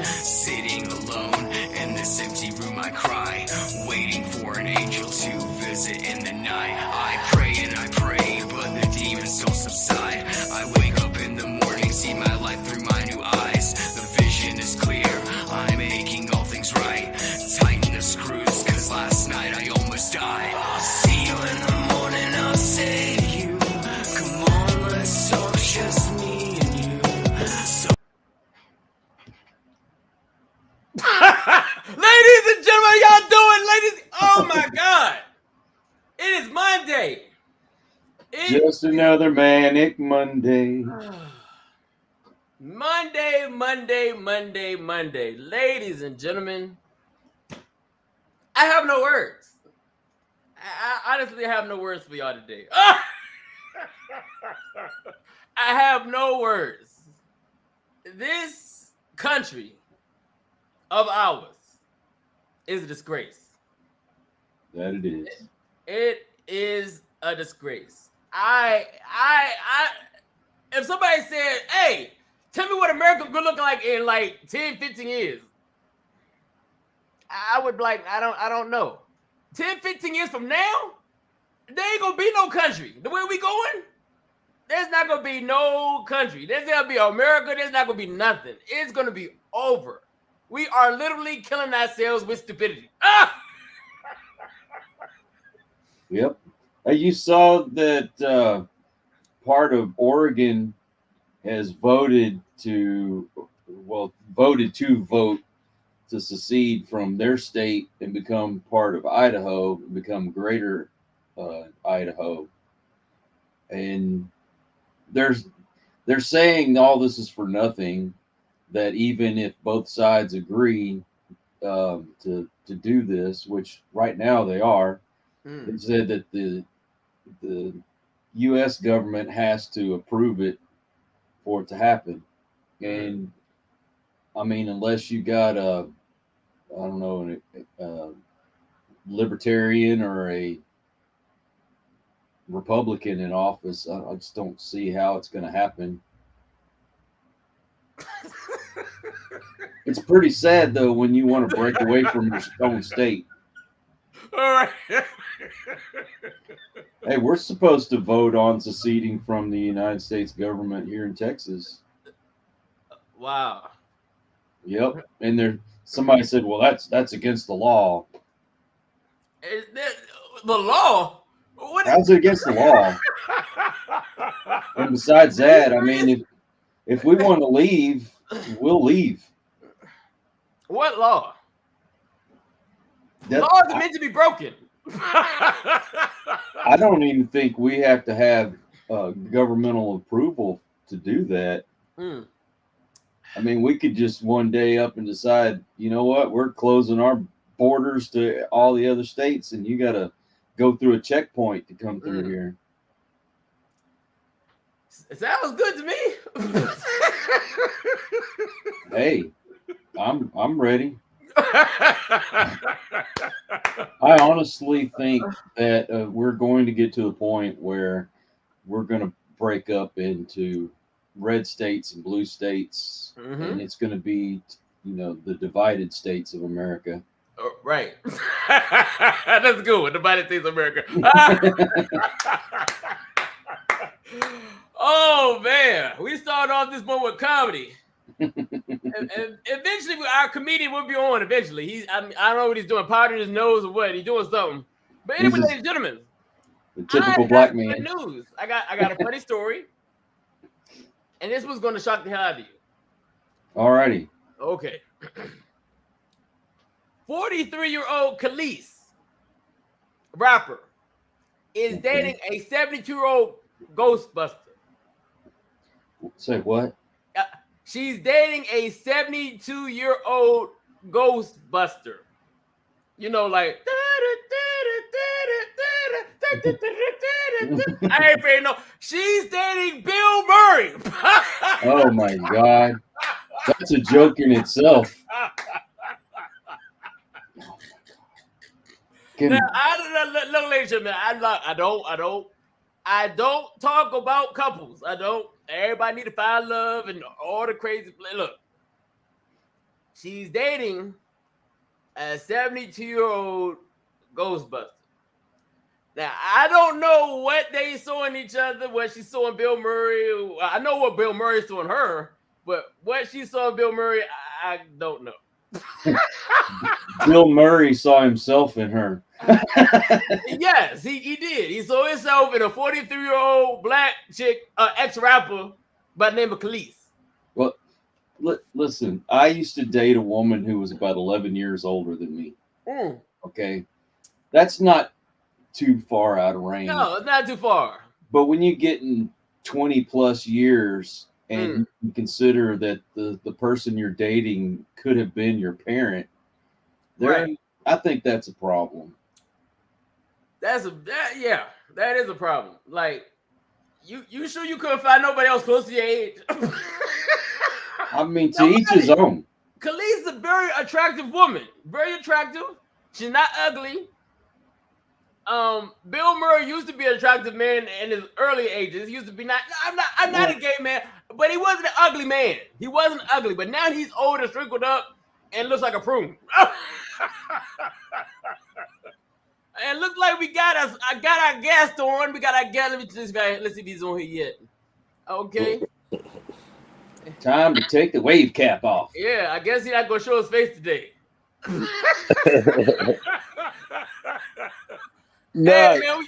Sitting alone in this empty room, I cry, waiting for an angel to visit in the night. I pray and I pray, but the demons don't subside. I wake up in the morning, see my life through my new eyes. The vision is clear, I'm making all things right. Tighten the screws, cause last night I almost died. I'll see you in the morning, I'll say to you, come on, let's talk, just me and you. So Ladies and gentlemen, y'all doing, ladies? Oh my God. It is Monday. Just another manic Monday. Monday. Ladies and gentlemen, I have no words. I honestly have no words for y'all today. I have no words. This country of ours is a disgrace. That it is. It is a disgrace. If somebody said, hey, tell me what America could look like in like 10, 15 years, I would be like, I don't know. 10, 15 years from now, there ain't gonna be no country. The way we going, there's not gonna be no country. There's gonna be America, there's not gonna be nothing. It's gonna be over. We are literally killing ourselves with stupidity. Yep. You saw that part of Oregon has voted to vote to secede from their state and become part of Idaho, become greater Idaho. And they're saying all this is for nothing, that even if both sides agree to do this, which right now they are, they said that the U.S. government has to approve it for it to happen. And I mean, unless you got a libertarian or a Republican in office, I just don't see how it's going to happen. It's pretty sad though when you want to break away from your own state. All right. Hey, we're supposed to vote on seceding from the United States government here in Texas. Wow. Yep. And somebody said, well, that's against the law. Is that the law? How's it against the law? And besides that, I mean, if we want to leave, we'll leave. What law? Laws are meant to be broken. I don't even think we have to have governmental approval to do that. I mean, we could just one day up and decide, you know what, we're closing our borders to all the other states, and you got to go through a checkpoint to come through here. It sounds good to me. Hey, I'm ready. I honestly think that we're going to get to a point where we're going to break up into red states and blue states, and it's going to be, the divided states of America. Right. That's good one. Divided States of America. Oh man, we started off this one with comedy. and eventually our comedian will be on eventually. I don't know what he's doing, powdering his nose or what. He's doing something. But anyway, ladies and gentlemen, the typical black man. Good news. I got a funny story. And this was going to shock the hell out of you. Alrighty. Okay. 43-year-old Khalees, rapper, is dating a 72-year-old Ghostbuster. Say what? She's dating a 72-year-old Ghostbuster. You know, like I ain't paying no. She's dating Bill Murray. Oh my God, that's a joke in itself. Now, look, ladies and gentlemen, I don't talk about couples. I don't. Everybody need to find love and all the crazy. Look, she's dating a 72-year-old Ghostbuster. Now, I don't know what they saw in each other, what she saw in Bill Murray. I know what Bill Murray saw in her, but what she saw in Bill Murray, I don't know. Bill Murray saw himself in her. Yes, he did. He saw himself in a 43-year-old black chick, ex-rapper by the name of Khalees. Well, listen, I used to date a woman who was about 11 years older than me. Okay. That's not too far out of range. No, it's not too far. But when you get in 20 plus years and you consider that the person you're dating could have been your parent, Right. I think that's a problem. That is a problem. Like, you sure you couldn't find nobody else close to your age? I mean, to each his own. Khalees is a very attractive woman. Very attractive. She's not ugly. Bill Murray used to be an attractive man in his early ages. He used to be not. I'm not a gay man, but he wasn't an ugly man. He wasn't ugly, but now he's old and shrinkled up and looks like a prune. And looks like I got our guest on. We got our guest. Let me this guy. Let's see if he's on here yet. Okay. Time to take the wave cap off. Yeah, I guess he's not gonna show his face today. No, hey, man,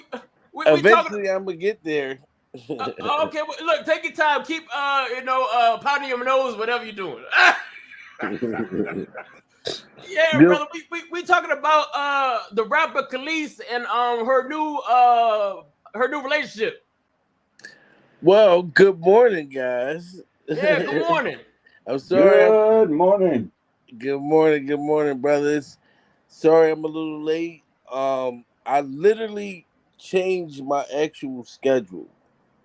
we eventually I'm gonna get there. Okay, well, look, take your time. Keep pounding your nose, whatever you're doing. Yeah, brother. We talking about the rapper Khalees and her new relationship. Well, good morning, guys. Yeah, good morning. I'm sorry. Good morning. Good morning, brothers. Sorry, I'm a little late. I literally changed my actual schedule,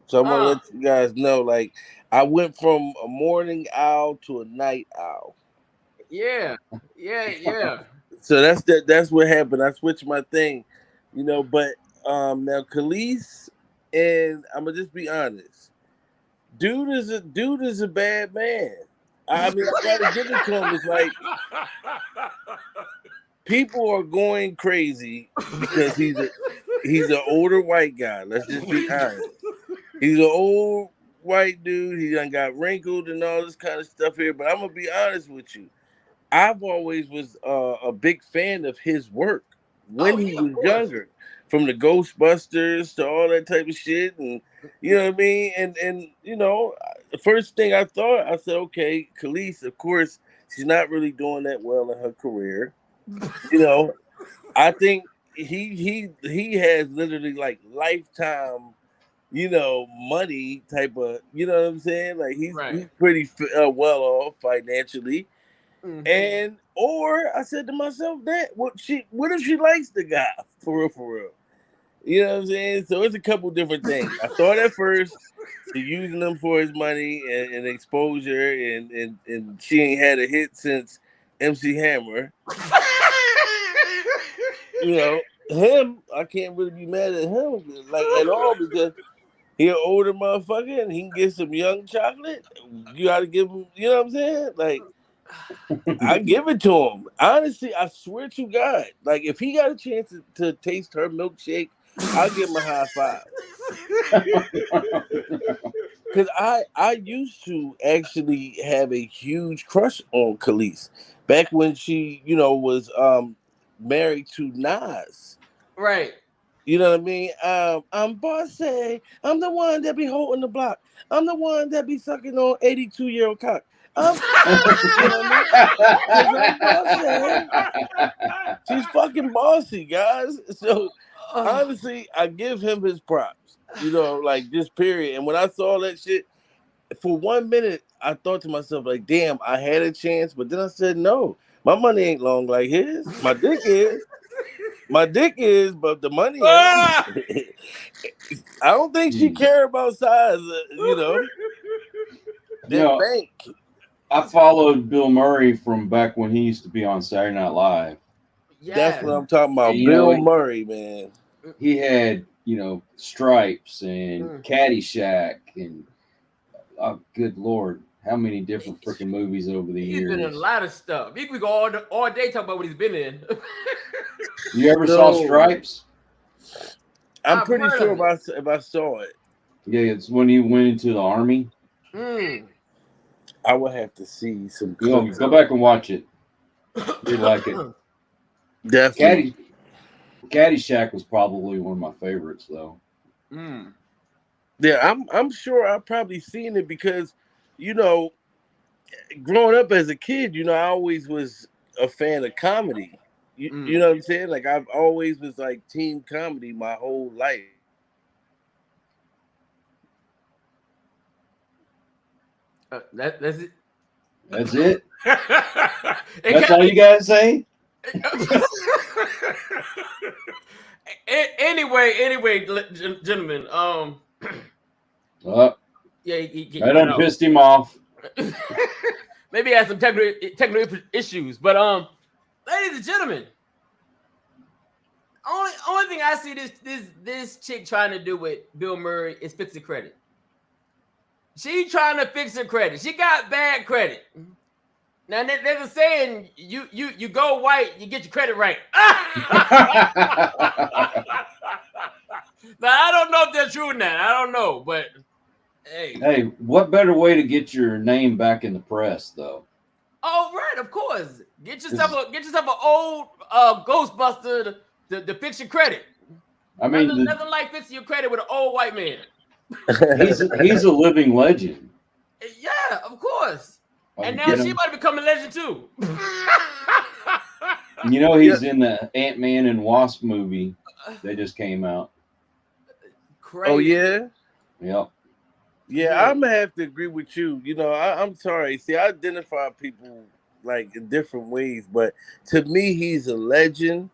so I'm gonna let you guys know. Like, I went from a morning owl to a night owl. Yeah. So that's what happened. I switched my thing, But now Khalees, and I'm gonna just be honest. Dude is a bad man. I mean, I gotta give it to him. It's like people are going crazy because he's an older white guy. Let's just be honest. He's an old white dude. He done got wrinkled and all this kind of stuff here. But I'm gonna be honest with you. I've always was a big fan of his work when he was younger, from the Ghostbusters to all that type of shit, and you know what I mean. And the first thing I thought, I said, okay, Khalees, of course, she's not really doing that well in her career. I think he has literally like lifetime, money type of, you know what I'm saying? Like he's pretty well off financially. Mm-hmm. Or I said to myself, what if she likes the guy for real? You know what I'm saying? So it's a couple different things. I thought at first she's using him for his money and exposure, and she ain't had a hit since MC Hammer. Him, I can't really be mad at him like at all, because he an older motherfucker and he can get some young chocolate. You gotta give him, you know what I'm saying? Like, I give it to him. Honestly, I swear to God, like if he got a chance to taste her milkshake, I'll give him a high five. Because I used to actually have a huge crush on Khalees back when she, was married to Nas. Right. You know what I mean? I'm bossy. I'm the one that be holding the block. I'm the one that be sucking on 82-year-old cock. She's fucking bossy, guys. So honestly, I give him his props. Like this period. And when I saw that shit, for 1 minute, I thought to myself, like, damn, I had a chance, but then I said, no, my money ain't long like his. My dick is. My dick is, but the money ain't. I don't think she care about size, bank. I followed Bill Murray from back when he used to be on Saturday Night Live. Yeah. That's what I'm talking about. Bill Murray, man. He had, Stripes and Caddyshack and good Lord. how many different freaking movies over the He's been in a years. lot of stuff. We could go all day talking about what he's been in. You ever saw Stripes? I'm I've pretty heard sure of it. if I saw it, Yeah, it's when he went into the army. Mm. I would have to see some You know, clips. go back and watch it. You like it. Definitely. Caddyshack was probably one of my favorites, though. Mm. Yeah, I'm sure I've probably seen it because, you know, growing up as a kid, you know, I always was a fan of comedy. You know what I'm saying? Like I've always was like teen comedy my whole life. That's it. That's it. It That's kinda- all you gotta say. anyway, gentlemen. Yeah, he I done pissed him off. Maybe he had some technical issues, but ladies and gentlemen, only thing I see this chick trying to do with Bill Murray is fix the credit. She trying to fix her credit. She got bad credit. Now there's a saying: you go white, you get your credit right. Now I don't know if they're true in that. I don't know, but hey. Hey, what better way to get your name back in the press, though? Oh right, of course. Get yourself an old Ghostbuster to fix your credit. I mean, nothing like fixing your credit with an old white man. he's a living legend. Yeah, of course. And now Get she him. might become a legend too. You know, he's in the Ant-Man and Wasp movie that just came out. Crazy. Oh yeah. Yep. Yeah, I'm gonna have to agree with you. You know, I'm sorry. See, I identify people like in different ways, but to me, he's a legend.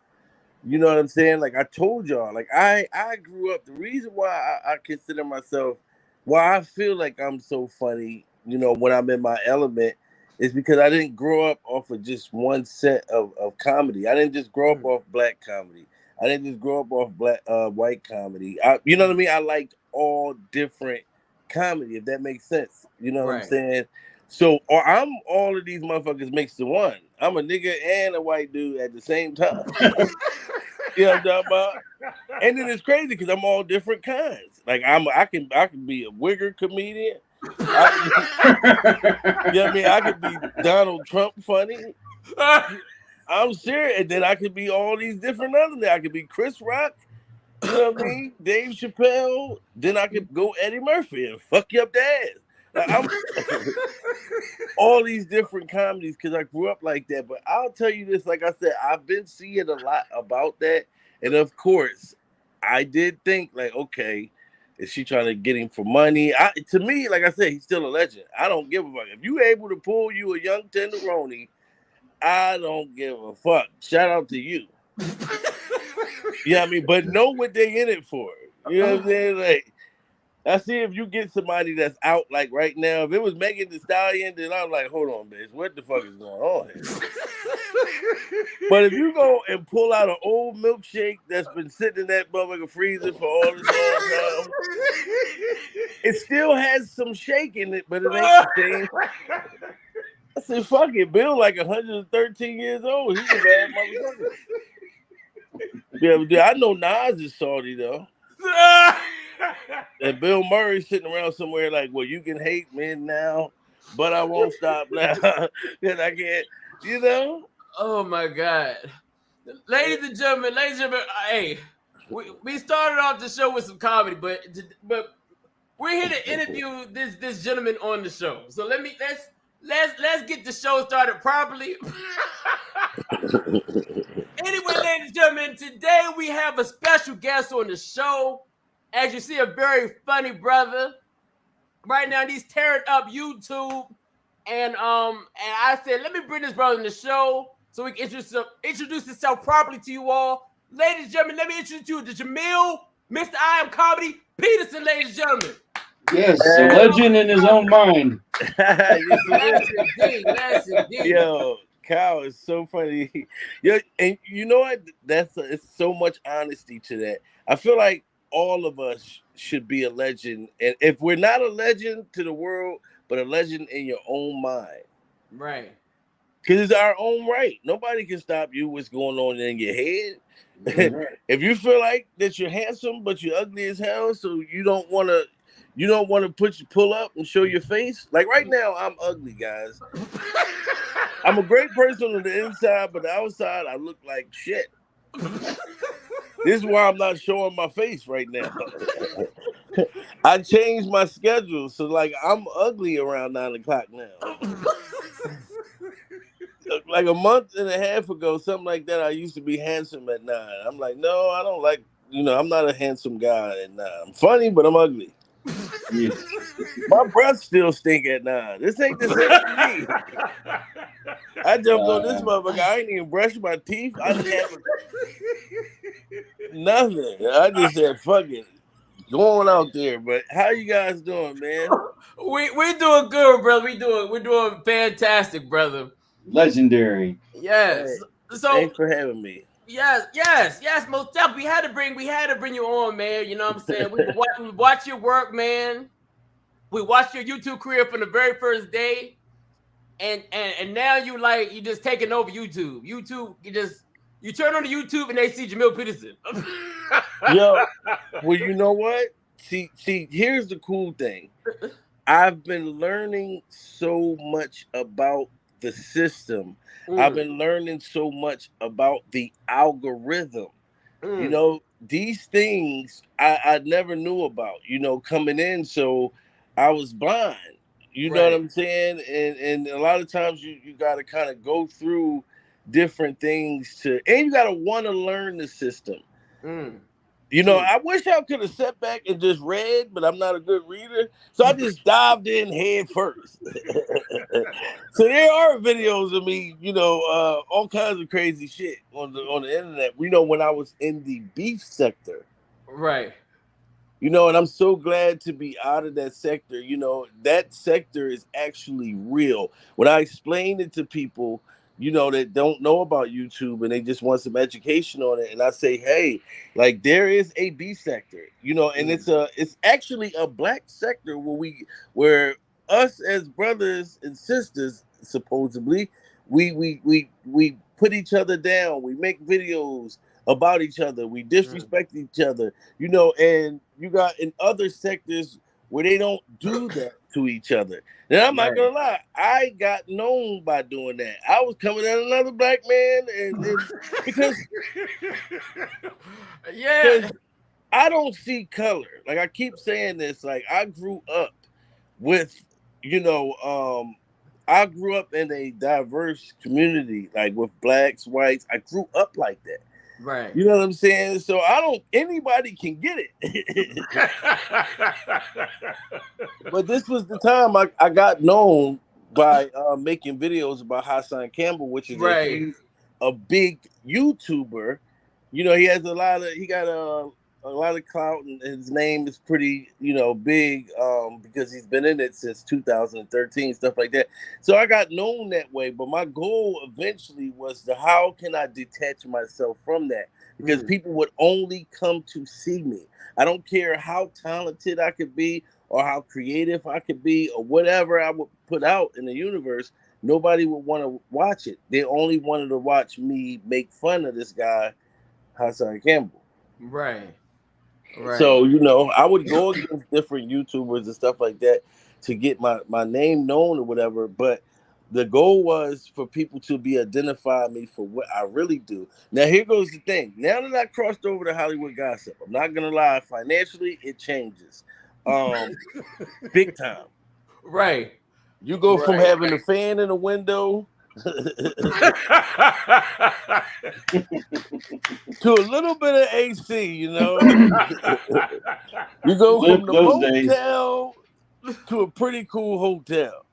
You know what I'm saying? Like I told y'all, like I grew up. The reason why I consider myself, why I feel like I'm so funny, you know, when I'm in my element, is because I didn't grow up off of just one set of comedy. I didn't just grow up off black comedy. I didn't just grow up off white comedy. You know what I mean? I liked all different comedy, if that makes sense. You know what I'm saying? So, or I'm all of these motherfuckers mixed in one. I'm a nigga and a white dude at the same time. You know what I'm talking about? And then it's crazy because I'm all different kinds. Like I can be a wigger comedian. You know what I mean? I could be Donald Trump funny. I'm serious. And then I could be all these different other things. I could be Chris Rock. You know what I mean? Dave Chappelle. Then I could go Eddie Murphy and fuck you up the ass. Like, I'm all these different comedies because I grew up like that. But I'll tell you this, like I said, I've been seeing a lot about that. And of course, I did think, like, okay, is she trying to get him for money? To me, like I said, he's still a legend. I don't give a fuck. If you able to pull you a young tenderoni, I don't give a fuck. Shout out to you. You know what I mean? But know what they in it for. You know what I'm saying? Like, I see if you get somebody that's out like right now. If it was Megan Thee Stallion, then I'm like, hold on, bitch, what the fuck is going on here? But if you go and pull out an old milkshake that's been sitting in that motherfucker freezer for all this long time, it still has some shake in it, but it ain't the same. I said, fuck it, Bill, like 113 years old. He's a bad motherfucker. Yeah, I know Nas is salty though. And Bill Murray sitting around somewhere like, well, you can hate me now, but I won't stop now. Because I can't, you know? Oh my God. Ladies and gentlemen, hey, we started off the show with some comedy, but we're here to interview this gentleman on the show. So let's get the show started properly. Anyway, ladies and gentlemen, today we have a special guest on the show. As you see, a very funny brother. Right now, he's tearing up YouTube. And I said, let me bring this brother on the show so we can introduce himself properly to you all. Ladies and gentlemen, let me introduce you to Jamil, Mr.IAmComedy, Peterson, ladies and gentlemen. Yes, a legend in his own mind. Yes, indeed. Yo, Kyle is so funny. Yo, and you know what? It's so much honesty to that. I feel like all of us should be a legend, and if we're not a legend to the world, but a legend in your own mind. Right. Because it's our own right. Nobody can stop you what's going on in your head. Right. If you feel like that you're handsome but you're ugly as hell, so you don't want to pull up and show your face. Like right now, I'm ugly, guys. I'm a great person on the inside, but the outside I look like shit. This is why I'm not showing my face right now. I changed my schedule, so like I'm ugly around 9 o'clock now. Like a month and a half ago, something like that, I used to be handsome at 9. I'm like, no, I don't like, I'm not a handsome guy at 9. I'm funny, but I'm ugly. Yeah. My breath still stink at 9. This ain't the same for me. I jumped on this motherfucker. I ain't even brushed my teeth. I didn't have nothing. I just said, fuck it. Going out there. But how you guys doing, man? We're doing good, brother. We're doing fantastic, brother. Legendary. Yes. Hey, So thanks for having me. yes, most definitely. We had to bring you on, man. You know what I'm saying? We watch your work, man. We watched your YouTube career from the very first day. And now you just taking over YouTube. You turn on the YouTube and they see Jamil Peterson. Yo, well, you know what? See, here's the cool thing. I've been learning so much about the system. I've been learning so much about the algorithm. These things I never knew about, coming in. So I was blind. You know what I'm saying? And a lot of times you got to kind of go through different things and you got to want to learn the system. I wish I could have sat back and just read, but I'm not a good reader. So I just dived in head first. So there are videos of me, all kinds of crazy shit on the internet. When I was in the beef sector. Right. And I'm so glad to be out of that sector. That sector is actually real. When I explain it to people, that don't know about YouTube and they just want some education on it, and I say, hey, like there is a B sector, and it's actually a black sector where us as brothers and sisters, supposedly, we put each other down, we make videos about each other, we disrespect each other, and you got in other sectors where they don't do that to each other. And I'm not gonna lie, I got known by doing that. I was coming at another black man, and because I don't see color. Like I keep saying this, like I grew up with, I grew up in a diverse community, like with blacks, whites. I grew up like that. Right. You know what I'm saying? So anybody can get it. But this was the time I got known by making videos about Hassan Campbell, which is a big YouTuber. He has he got a lot of clout, and his name is pretty, big because he's been in it since 2013, stuff like that. So I got known that way, but my goal eventually was how can I detach myself from that? Because people would only come to see me. I don't care how talented I could be or how creative I could be or whatever I would put out in the universe. Nobody would want to watch it. They only wanted to watch me make fun of this guy, Hassan Campbell. Right. So, I would go against different YouTubers and stuff like that to get my name known or whatever. But the goal was for people to identify me for what I really do. Now, here goes the thing. Now that I crossed over to Hollywood gossip, I'm not going to lie. Financially, it changes. Big time. Right. You go from having a fan in the window to a little bit of AC, You go from the motel to a pretty cool hotel.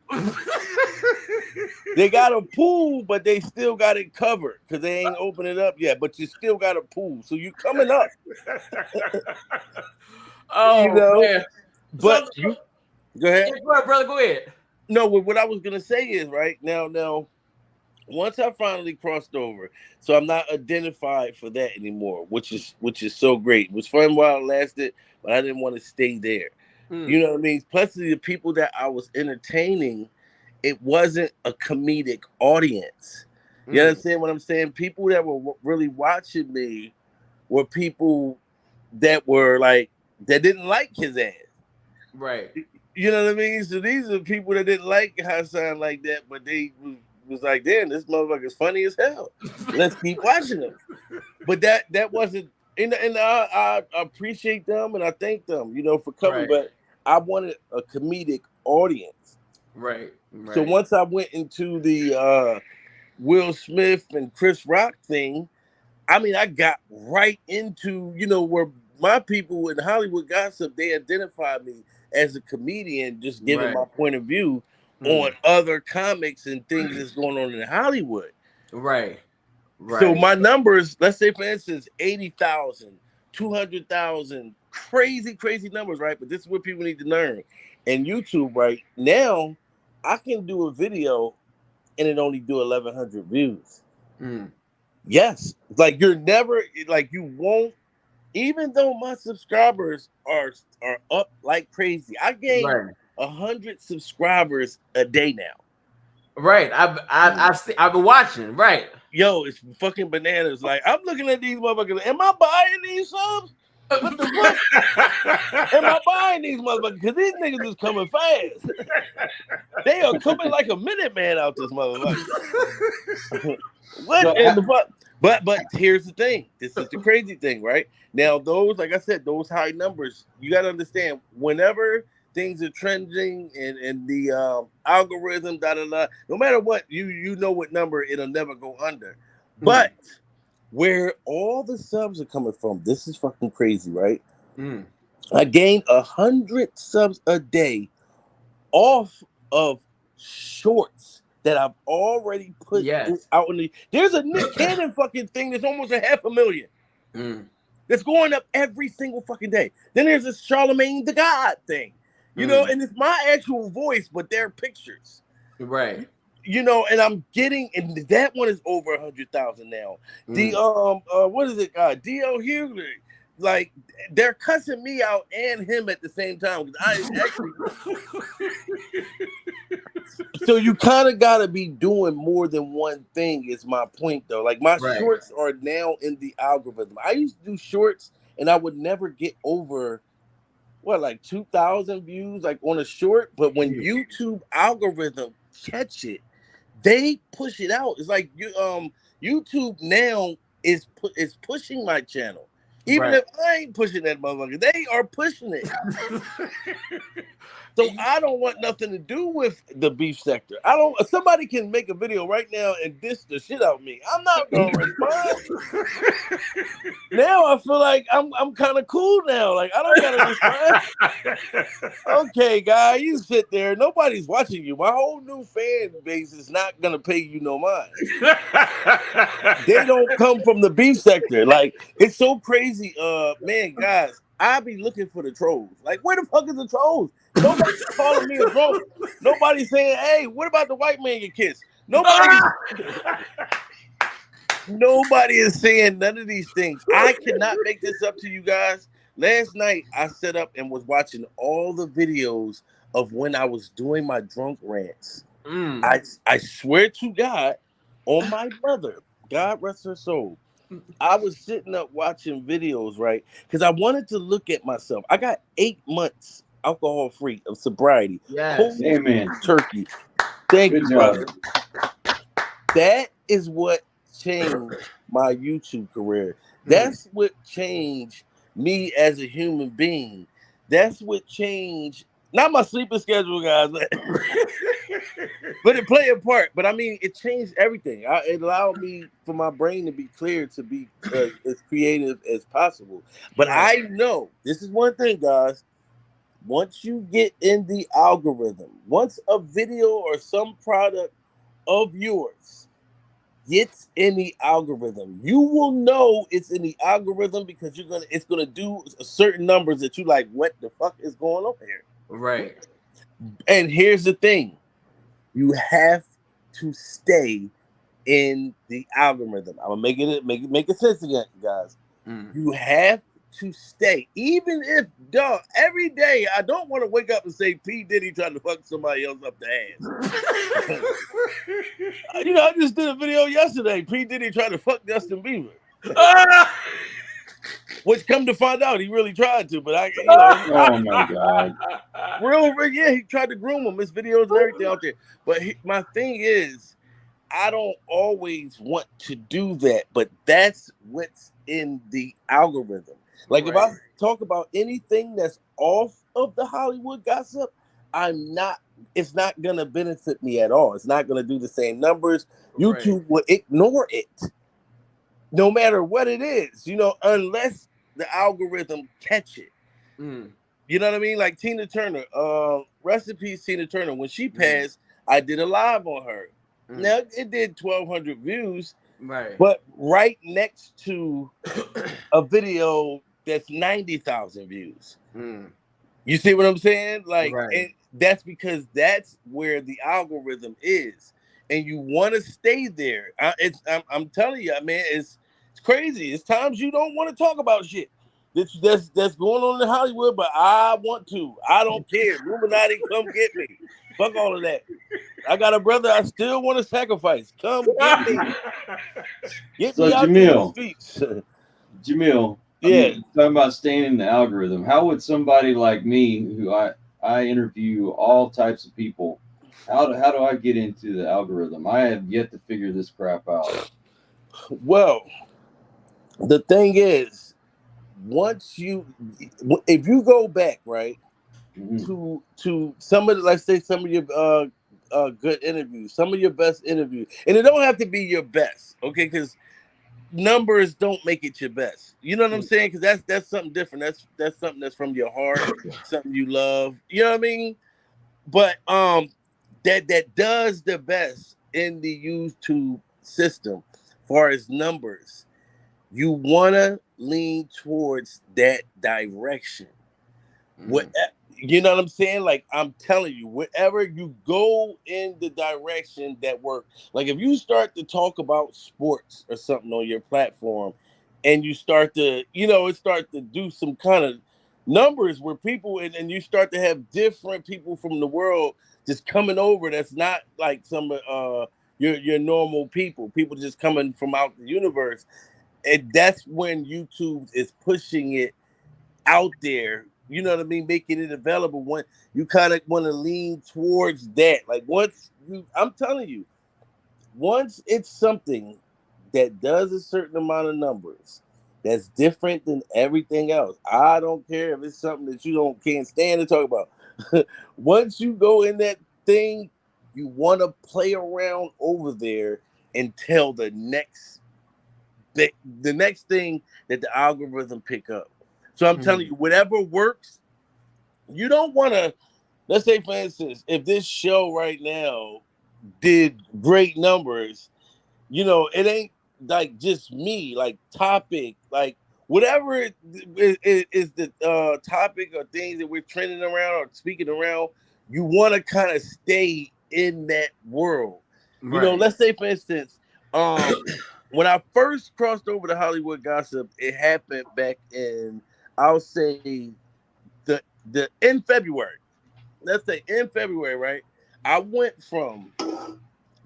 They got a pool, but they still got it covered because they ain't opened it up yet. But you still got a pool, so you coming up. Man. But go ahead. Yeah, go ahead, brother. Go ahead. No, what I was gonna say is now. Once I finally crossed over, so I'm not identified for that anymore, which is so great. It was fun while it lasted, but I didn't want to stay there. You know what I mean? Plus the people that I was entertaining, it wasn't a comedic audience. You understand what I'm saying? People that were really watching me were people that were like that didn't like his ass. Right. You know what I mean? So these are people that didn't like Hassan like that, but they was like, damn, this motherfucker's funny as hell. Let's keep watching him. But that wasn't, and I appreciate them and I thank them, you know, for coming. Right. But I wanted a comedic audience. Right. So once I went into the Will Smith and Chris Rock thing, I mean, I got right into, you know, where my people in Hollywood gossip, they identified me as a comedian, just giving my point of view on other comics and things that's going on in Hollywood. Right. So my numbers, let's say for instance, 80,000, 200,000, crazy numbers, right? But this is what people need to learn. And YouTube right now, I can do a video and it only do 1,100 views. Yes, like you're never, like you won't, even though my subscribers are up like crazy. I gained 100 subscribers a day now. Right, I've been watching. Right, yo, it's fucking bananas. Like I'm looking at these motherfuckers. Am I buying these subs? What the fuck? Am I buying these motherfuckers? Because these niggas is coming fast. They are coming like a minute man out this motherfucker. What in the fuck? But here's the thing. This is the crazy thing, right? Now, those, like I said, those high numbers, you got to understand, whenever things are trending and the algorithm, no matter what, you know what number, it'll never go under. But where all the subs are coming from, this is fucking crazy, right? I gained 100 subs a day off of shorts that I've already put out in the. There's a Nick Cannon fucking thing that's almost 500,000. That's going up every single fucking day. Then there's this Charlemagne the God thing, you know, and it's my actual voice, but they're pictures, right? You know, and I'm getting, and that one is over 100,000 now. The what is it? DL Hughley. Like they're cussing me out and him at the same time. I actually. So you kind of got to be doing more than one thing. Is my point though. Like my shorts are now in the algorithm. I used to do shorts and I would never get over like 2,000 views like on a short. But when YouTube algorithm catch it, they push it out. It's like YouTube now is pushing my channel. Even if I ain't pushing that motherfucker, they are pushing it. So I don't want nothing to do with the beef sector. I don't. Somebody can make a video right now and diss the shit out of me. I'm not gonna respond. Now I feel like I'm kind of cool now. Like I don't gotta respond. Okay, guy, you sit there. Nobody's watching you. My whole new fan base is not gonna pay you no mind. They don't come from the beef sector. Like it's so crazy. Man, guys, I be looking for the trolls. Like where the fuck is the trolls? Nobody's calling me a troll. Nobody's saying, hey, what about the white man you kissed? Nobody is saying none of these things. I cannot make this up to you guys. Last night, I set up and was watching all the videos of when I was doing my drunk rants. I swear to God, on my mother, God rest her soul, I was sitting up watching videos, right? Because I wanted to look at myself. I got 8 months alcohol free of sobriety. Yes. Amen. Turkey. Thank Good you, job. brother. That is what changed my YouTube career. That's what changed me as a human being. That's what changed, not my sleeping schedule, guys, but it played a part. But I mean, it changed everything. It allowed me for my brain to be clear, to be as creative as possible. But I know this is one thing, guys. Once you get in the algorithm, once a video or some product of yours gets in the algorithm, you will know it's in the algorithm because it's gonna do certain numbers that you like. What the fuck is going on here? Right. And here's the thing: you have to stay in the algorithm. I'm gonna make it sense again, guys. You have to stay, even if, dog, every day I don't want to wake up and say P. Diddy tried to fuck somebody else up the ass. I just did a video yesterday. P. Diddy tried to fuck Justin Bieber. Which, come to find out, he really tried to, but Oh my God. yeah, he tried to groom him. His videos and everything out there. But my thing is, I don't always want to do that, but that's what's in the algorithm. Like, if I talk about anything that's off of the Hollywood gossip, it's not going to benefit me at all. It's not going to do the same numbers. YouTube will ignore it, no matter what it is, unless the algorithm catch it. You know what I mean? Like Tina Turner, rest in peace, Tina Turner. When she passed, I did a live on her. Now, it did 1,200 views, but right next to a video that's 90,000 views. You see what I'm saying? Like, and that's because that's where the algorithm is, and you want to stay there. I'm telling you, man, it's crazy. It's times you don't want to talk about shit that's going on in Hollywood, but I want to. I don't care. Illuminati, come get me. Fuck all of that. I got a brother I still want to sacrifice. Come get me. Get me out Jamil, the streets. Jamil, yeah. Talking about staying in the algorithm. How would somebody like me, who I interview all types of people, how do I get into the algorithm? I have yet to figure this crap out. Well, the thing is, if you go back, right, to some of let's say some of your good interviews, some of your best interviews, and it don't have to be your best, okay, because numbers don't make it your best. You know what I'm saying? Because that's something different. That's something that's from your heart, something you love. You know what I mean? But that does the best in the YouTube system, as far as numbers. You wanna lean towards that direction. You know what I'm saying? Like, I'm telling you, wherever you go in the direction that works. Like, if you start to talk about sports or something on your platform, and you start to, it start to do some kind of numbers where people, and you start to have different people from the world just coming over. That's not like some your normal people just coming from out the universe. And that's when YouTube is pushing it out there. You know what I mean? Making it available. When you kind of want to lean towards that. Like, I'm telling you, once it's something that does a certain amount of numbers, that's different than everything else. I don't care if it's something that you can't stand to talk about. Once you go in that thing, you want to play around over there until the next thing that the algorithm pick up. So I'm telling you, whatever works, you don't want to, let's say, for instance, if this show right now did great numbers, it ain't like just me, like topic, like whatever it is the topic or things that we're trending around or speaking around, you want to kind of stay in that world. Let's say, for instance, when I first crossed over to Hollywood gossip, it happened back in, I'll say, in February. Let's say in February, right? I went from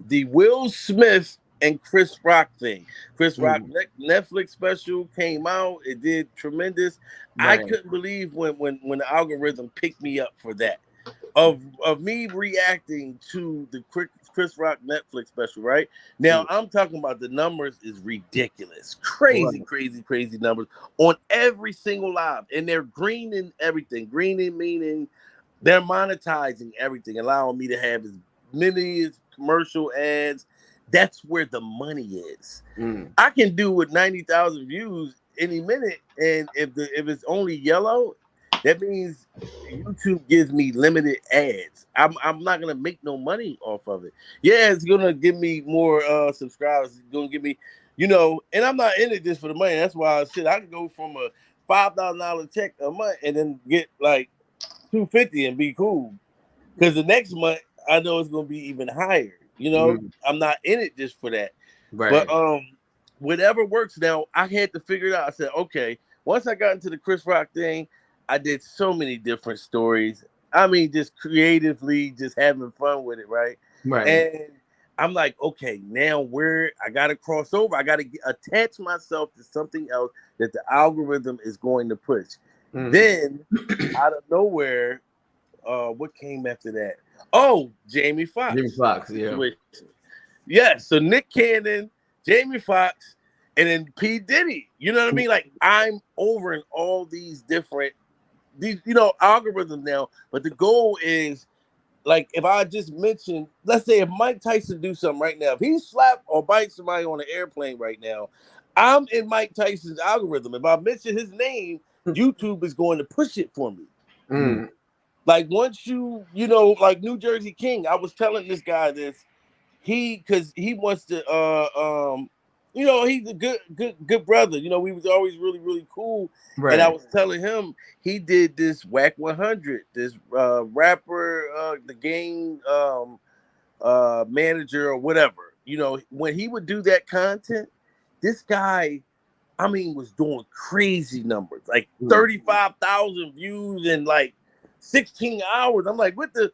the Will Smith and Chris Rock thing. Chris Rock Netflix special came out. It did tremendous. I couldn't believe when the algorithm picked me up for that. Of me reacting to the Chris Rock Netflix special, right? Now, I'm talking about the numbers is ridiculous. Crazy numbers on every single live. And they're greening everything. Greening meaning they're monetizing everything, allowing me to have as many commercial ads. That's where the money is. I can do with 90,000 views any minute. And if it's only yellow, that means YouTube gives me limited ads. I'm not gonna make no money off of it. Yeah, it's gonna give me more subscribers. It's gonna give me, and I'm not in it just for the money. That's why I can go from a $5,000 check a month and then get like $250 and be cool. Because the next month I know it's gonna be even higher. I'm not in it just for that. But whatever works. Now I had to figure it out. I said, okay, once I got into the Chris Rock thing, I did so many different stories. I mean, just creatively, just having fun with it, right? Right. And I'm like, okay, now where I got to cross over, I got to attach myself to something else that the algorithm is going to push. Then, out of nowhere, what came after that? Oh, Jamie Foxx. Jamie Foxx, yeah. Situation. Yeah, so Nick Cannon, Jamie Foxx, and then P. Diddy. You know what I mean? Like, I'm over in all these different, algorithms now. But the goal is, like, if I just mention, let's say if Mike Tyson do something right now, if he slap or bite somebody on an airplane right now, I'm in Mike Tyson's algorithm. If I mention his name, YouTube is going to push it for me. Like, once like New Jersey King, I was telling this guy this, because he wants to he's a good brother. We was always really, really cool. Right. And I was telling him he did this Whack 100, this rapper, the game manager or whatever. When he would do that content, this guy, I mean, was doing crazy numbers, like 35,000 views in like 16 hours. I'm like, what the,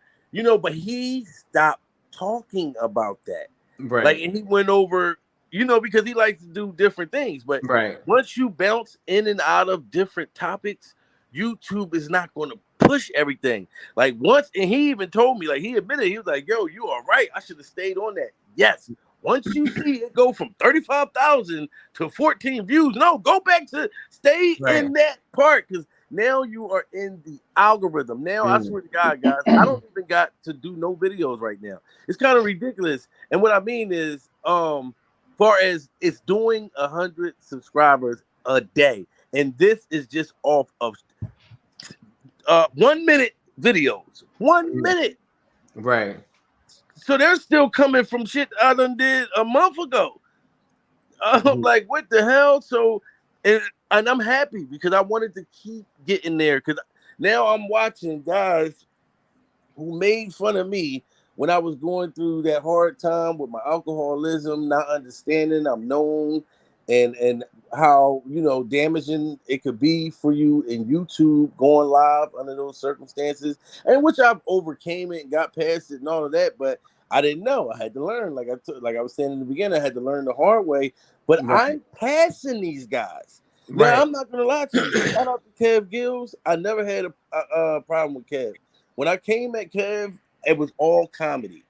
but he stopped talking about that. Right. Like, and he went over, because he likes to do different things. But once you bounce in and out of different topics, YouTube is not going to push everything. Like, once, and he even told me, like, he admitted, he was like, yo, you are right. I should have stayed on that. Yes. Once you see it go from 35,000 to 14 views, no, go back to stay in that part, because now you are in the algorithm. Now, I swear to God, guys, I don't even got to do no videos right now. It's kind of ridiculous. And what I mean is, far as it's doing 100 subscribers a day, and this is just off of 1 minute videos. 1 minute. Right. So they're still coming from shit I done did a month ago. Like, what the hell? So, and I'm happy because I wanted to keep getting there, because now I'm watching guys who made fun of me when I was going through that hard time with my alcoholism, not understanding I'm known, and how damaging it could be for you in YouTube going live under those circumstances, and which I've overcame it and got past it and all of that. But I didn't know. I had to learn. Like I was saying in the beginning, I had to learn the hard way. But I'm passing these guys. Now, I'm not gonna lie to you. Shout out to Kev Gills. I never had a problem with Kev. When I came at Kev, it was all comedy.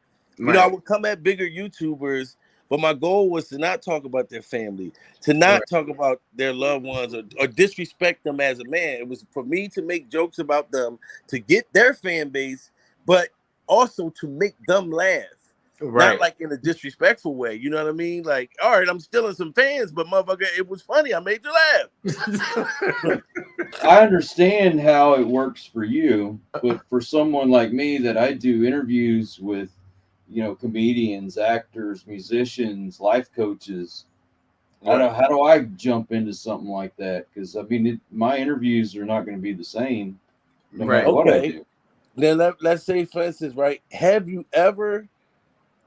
I would come at bigger YouTubers, but my goal was to not talk about their family, to not talk about their loved ones, or disrespect them as a man. It was for me to make jokes about them, to get their fan base, but also to make them laugh. Not like in a disrespectful way. You know what I mean? Like, all right, I'm stealing some fans, but motherfucker, it was funny. I made you laugh. I understand how it works for you, but for someone like me that I do interviews with, comedians, actors, musicians, life coaches, how do I jump into something like that? Because I mean, my interviews are not going to be the same no matter what I do. Then let's say, for instance, right? Have you ever?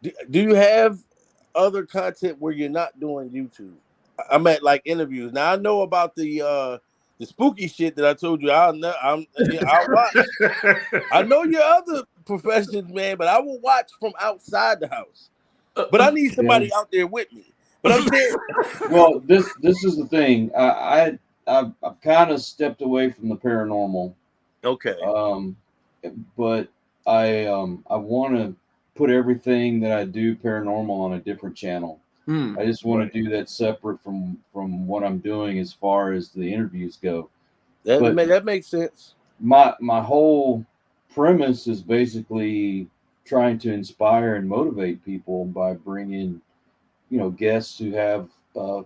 Do you have other content where you're not doing YouTube? I'm at like interviews. Now I know about the spooky shit that I told you. I'll watch. I know your other professions, man, but I will watch from outside the house. But I need somebody out there with me. But I'm saying, well, this is the thing. I've kind of stepped away from the paranormal. Okay. But I want to put everything that I do paranormal on a different channel. I just want to do that separate from what I'm doing as far as the interviews go. That makes sense. My whole premise is basically trying to inspire and motivate people by bringing, guests who have a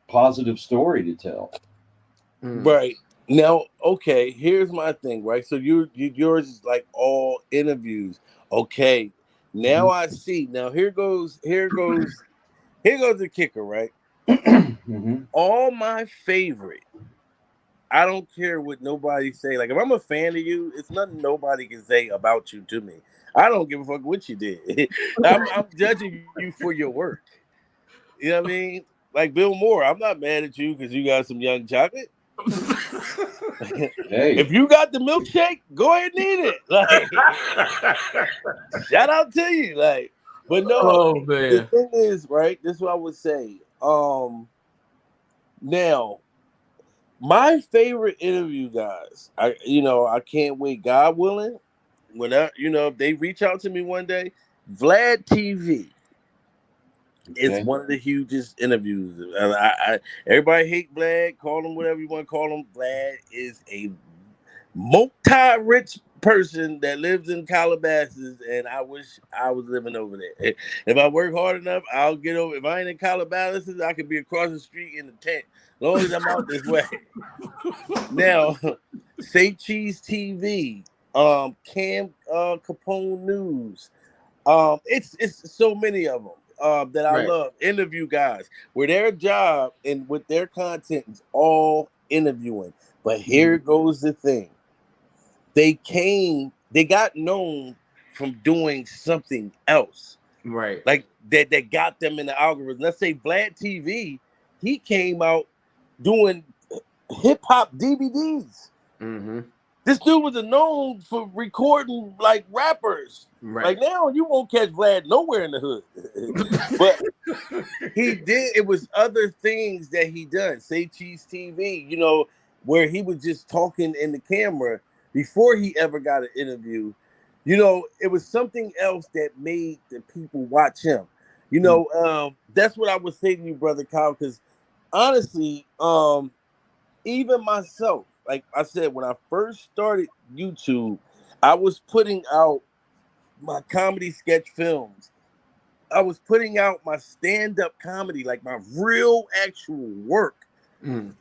positive story to tell. Right. Now, okay, here's my thing, right? So yours is like all interviews. Okay. Now I see. Now here goes the kicker, right? All my favorite. I don't care what nobody say. Like, if I'm a fan of you, it's nothing nobody can say about you to me. I don't give a fuck what you did. I'm judging you for your work. You know what I mean? Like Bill Moore, I'm not mad at you because you got some young chocolate. Hey, If you got the milkshake, go ahead and eat it. Like, shout out to you. Like, but no, Oh the man. thing is, right? This is what I would say. Now, my favorite interview, guys. I can't wait. God willing, whenever if they reach out to me one day, Vlad TV. It's okay. one of the hugest interviews. Everybody hate Vlad. Call him whatever you want to call him. Vlad is a multi-rich person that lives in Calabasas, and I wish I was living over there. If I work hard enough, I'll get over. If I ain't in Calabasas, I could be across the street in the tent, as long as I'm out this way. Now, Say Cheese TV, Cam Capone News. It's so many of them that I Right. love. Interview guys, where their job and with their content is all interviewing. But here goes the thing: they got known from doing something else, Right. like that got them in the algorithm. Let's say Vlad TV, he came out doing hip hop DVDs. Mm-hmm. This dude was known for recording like rappers. Right. Like now, you won't catch Vlad nowhere in the hood. But he did. It was other things that he done. Say Cheese TV, where he was just talking in the camera before he ever got an interview. It was something else that made the people watch him. That's what I would say to you, brother Kyle. Because honestly, even myself, like I said, when I first started YouTube, I was putting out my comedy sketch films. I was putting out my stand-up comedy, like my real actual work. Mm.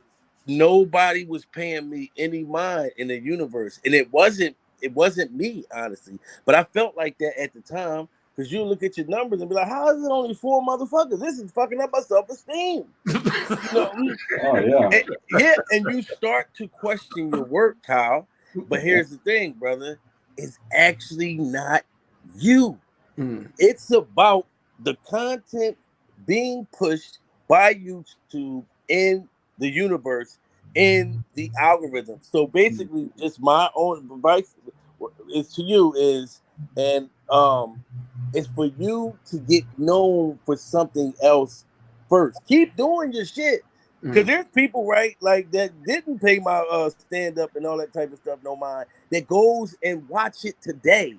Nobody was paying me any mind in the universe. And it wasn't me, honestly. But I felt like that at the time, because you look at your numbers and be like, how is it only 4 motherfuckers? This is fucking up my self-esteem. Oh yeah. And you start to question your work, Kyle. But here's the thing, brother. It's actually not you. Mm. It's about the content being pushed by YouTube in the universe, in the algorithm. So basically, just my own advice is to you and it's for you to get known for something else first. Keep doing your shit. Because there's people, right, like that didn't pay my stand up and all that type of stuff no mind, that goes and watch it today.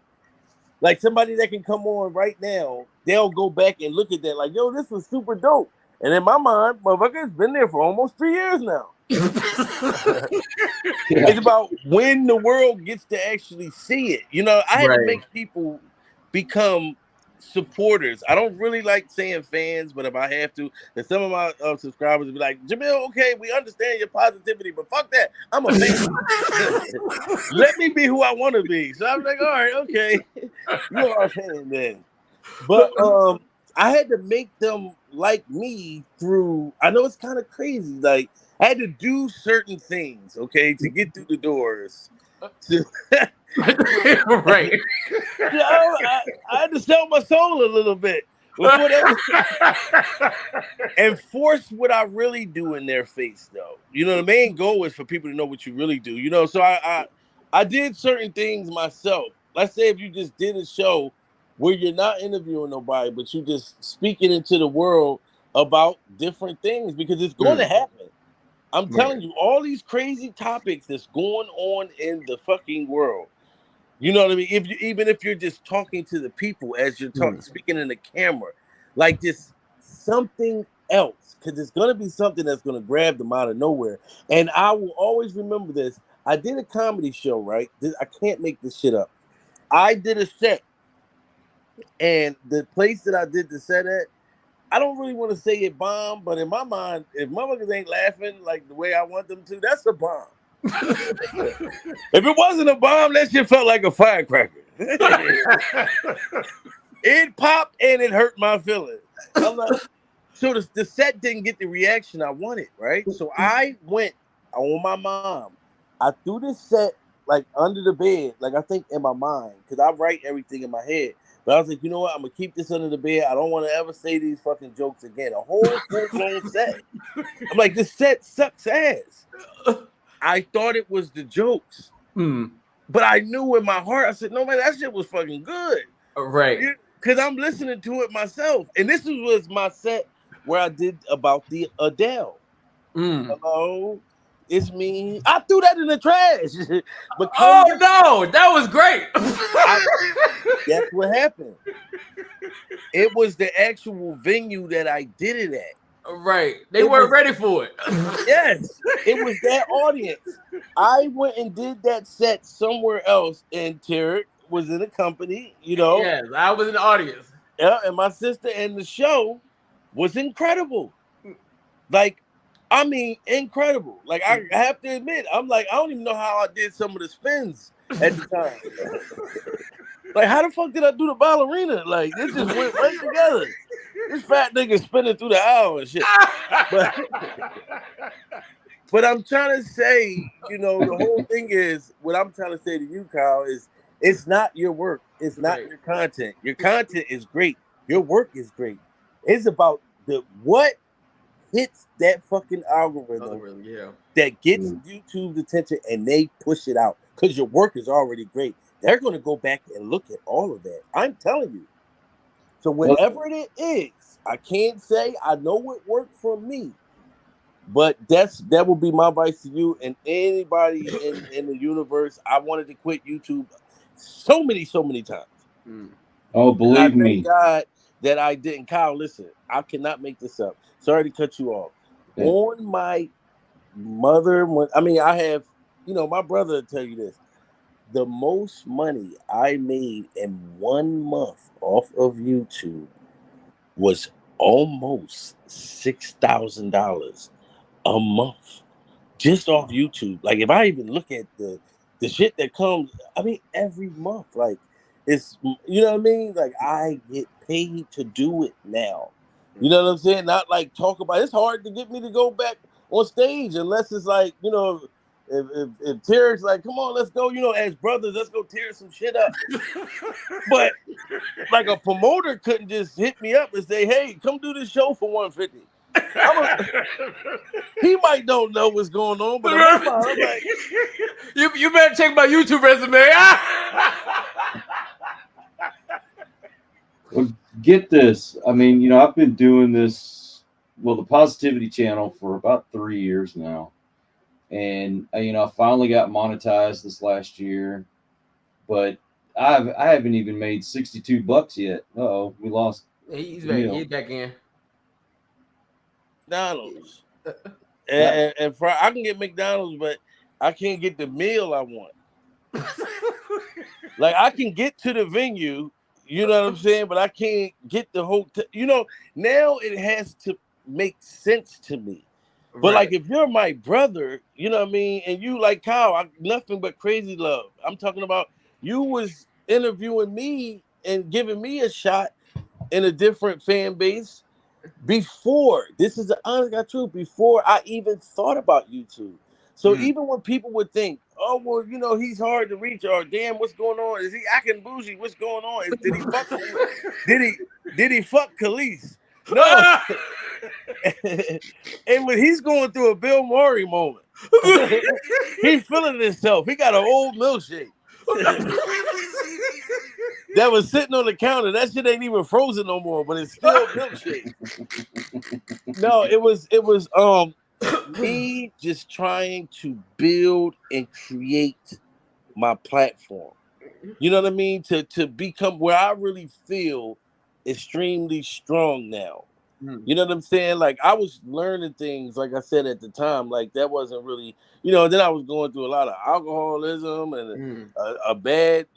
Like somebody that can come on right now, they'll go back and look at that like, yo, this was super dope. And in my mind, motherfucker's been there for almost 3 years now. Yeah. It's about when the world gets to actually see it. I had to Right. make people become supporters. I don't really like saying fans, but if I have to, and some of my subscribers will be like, Jamil, okay, we understand your positivity, but fuck that. I'm a fan. Let me be who I want to be. So I'm like, all right, okay. You are a fan then. But I had to make them like me through, I know it's kind of crazy. Like I had to do certain things, okay, to get through the doors. Right. I had to sell my soul a little bit before and force what I really do in their face, though. The main goal is for people to know what you really do. So I did certain things myself. Let's say if you just did a show where you're not interviewing nobody, but you just speaking into the world about different things, because it's going to happen. I'm telling you, all these crazy topics that's going on in the fucking world. You know what I mean? Even if you're just talking to the people as you're speaking in the camera, like this something else, because it's gonna be something that's gonna grab them out of nowhere. And I will always remember this. I did a comedy show, right? I can't make this shit up. I did a set, and the place that I did the set at, I don't really want to say it bombed, but in my mind, if motherfuckers ain't laughing like the way I want them to, that's a bomb. If it wasn't a bomb, that shit felt like a firecracker. It popped and it hurt my feelings. So the set didn't get the reaction I wanted, right? So I went on my mom. I threw this set like under the bed, like I think in my mind, because I write everything in my head. But I was like, you know what? I'm gonna keep this under the bed. I don't want to ever say these fucking jokes again. A whole full-blown set. I'm like, this set sucks ass. I thought it was the jokes, but I knew in my heart, I said, no man, that shit was fucking good. Right. Because I'm listening to it myself. And this was my set where I did about the Adele. Hello, it's me. I threw that in the trash. But no, that was great. That's what happened. It was the actual venue that I did it at. Right. They weren't ready for it. Yes, it was that audience. I went and did that set somewhere else, and Tarek was in the company, you know. Yes, I was in the audience. Yeah, and my sister, and the show was incredible. Like, I mean, incredible. Like, I have to admit, I'm like, I don't even know how I did some of the spins at the time. Like, how the fuck did I do the ballerina? Like, it just went right together. This fat nigga spinning through the aisle and shit. But I'm trying to say, you know, the whole thing is, what I'm trying to say to you, Kyle, is it's not your work. It's not your content. Your content is great. Your work is great. It's about what hits that fucking algorithm that gets YouTube's attention and they push it out. Because your work is already great. They're going to go back and look at all of that. I'm telling you. So whatever it is, I can't say I know what worked for me, but that will be my advice to you and anybody in the universe. I wanted to quit YouTube so many times. Oh, believe me. Thank God that I didn't. Kyle, listen, I cannot make this up. Sorry to cut you off. Yeah. On my mother, I have, my brother will tell you this. The most money I made in 1 month off of YouTube was almost $6,000 a month just off YouTube. Like, if I even look at the shit that comes, every month, like, it's, you know what I mean? Like, I get paid to do it now. You know what I'm saying? Not like talk about it. It's hard to get me to go back on stage unless it's like, if Tarek's like, come on, let's go, as brothers, let's go tear some shit up. But like a promoter couldn't just hit me up and say, hey, come do this show for $150. He might don't know what's going on, but I'm like, you better check my YouTube resume. Well, get this. I've been doing this, the Positivity channel for about 3 years now. And, I finally got monetized this last year, but I haven't even made $62 yet. Uh-oh, we lost. He's back in. McDonald's. and I can get McDonald's, but I can't get the meal I want. Like, I can get to the venue, you know what I'm saying, but I can't get the hotel. Now it has to make sense to me. But like, if you're my brother, you know what I mean, and you like Kyle, nothing but crazy love. I'm talking about you was interviewing me and giving me a shot in a different fan base before. This is the honest God truth. Before I even thought about YouTube. So even when people would think, oh well, he's hard to reach, or damn, what's going on? Is he acting bougie? What's going on? Did he fuck? did he fuck Khalees? No. And when he's going through a Bill Murray moment, he's feeling himself. He got an old milkshake that was sitting on the counter. That shit ain't even frozen no more, but it's still milkshake. No, it was me just trying to build and create my platform. You know what I mean? To become where I really feel extremely strong now. You know what I'm saying? Like, I was learning things, like I said at the time, like that wasn't really, then I was going through a lot of alcoholism and a bad,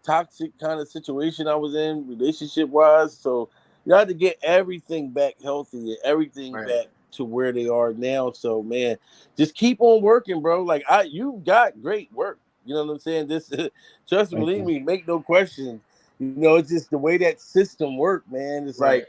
toxic kind of situation I was in relationship wise. So you had to get everything back healthy and everything back to where they are now. So man, just keep on working, bro. Like, you've got great work. You know what I'm saying? This, trust me, believe me, make no question. It's just the way that system works, man. It's like,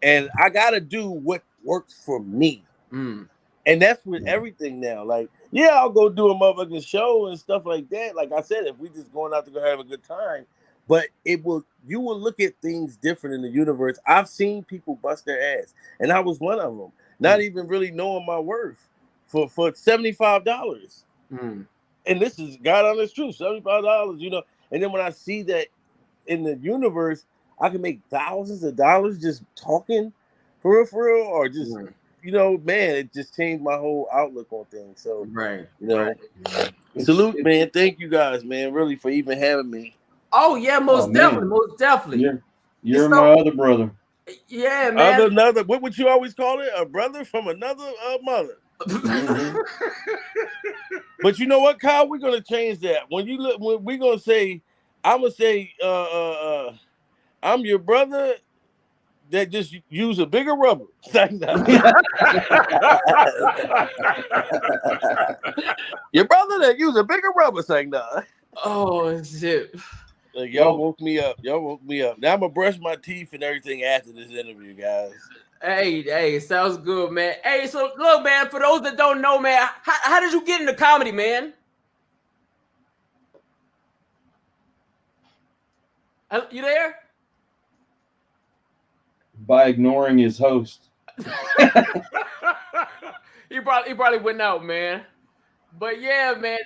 and I gotta do what works for me. And that's with everything now. Like, I'll go do a motherfucking show and stuff like that. Like I said, if we just going out to go have a good time. but you will look at things different in the universe. I've seen people bust their ass, and I was one of them, not even really knowing my worth for $75. Mm. And this is God honest truth, $75, And then when I see that in the universe, I can make thousands of dollars just talking for real, or just man, it just changed my whole outlook on things. So Right. salute, man. Thank you guys, man, really for even having me. Oh yeah, most definitely. You're my other brother. Yeah, man. Another, what would you always call it? A brother from another mother. Mm-hmm. But you know what, Kyle? We're gonna change that. When we're gonna say, I'm gonna say, I'm your brother that just use a bigger rubber. Your brother that use a bigger rubber. Saying that. Oh shit. Y'all woke me up. Now I'm gonna brush my teeth and everything after this interview, guys. Hey, sounds good, man. Hey, so look, man, for those that don't know, man, how did you get into comedy, man? You there? By ignoring his host. he probably went out, man. But yeah, man.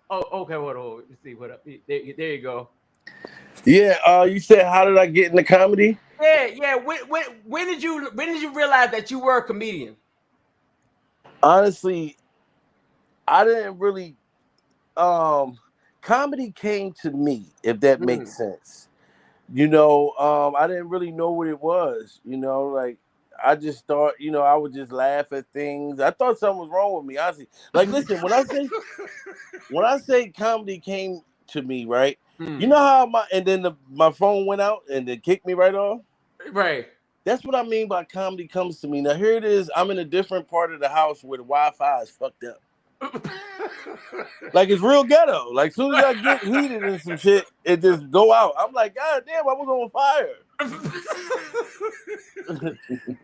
Oh, okay, hold on. Let's see what up. There you go. Yeah, you said how did I get into comedy? Yeah. When did you realize that you were a comedian? Honestly, I didn't really comedy came to me, if that makes sense. I didn't really know what it was, like I just thought, I would just laugh at things. I thought something was wrong with me, honestly. Like, listen, when I say comedy came to me, right? You know how my phone went out and they kicked me right off? Right. That's what I mean by comedy comes to me. Now here it is, I'm in a different part of the house where the Wi-Fi is fucked up. Like, it's real ghetto. Like, as soon as I get heated and some shit, it just go out. I'm like, God damn, I was on fire.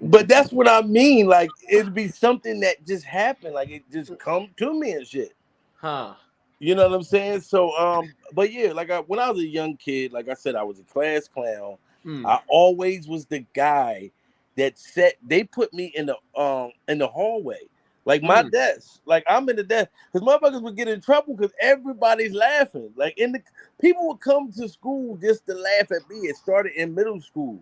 But that's what I mean. Like, it'd be something that just happened. Like, it just come to me and shit. Huh. You know what I'm saying? So, but yeah, like when I was a young kid, like I said, I was a class clown. I always was the guy that they put me in the hallway. Like my desk, like I'm in the desk, because motherfuckers would get in trouble because everybody's laughing. Like people would come to school just to laugh at me. It started in middle school.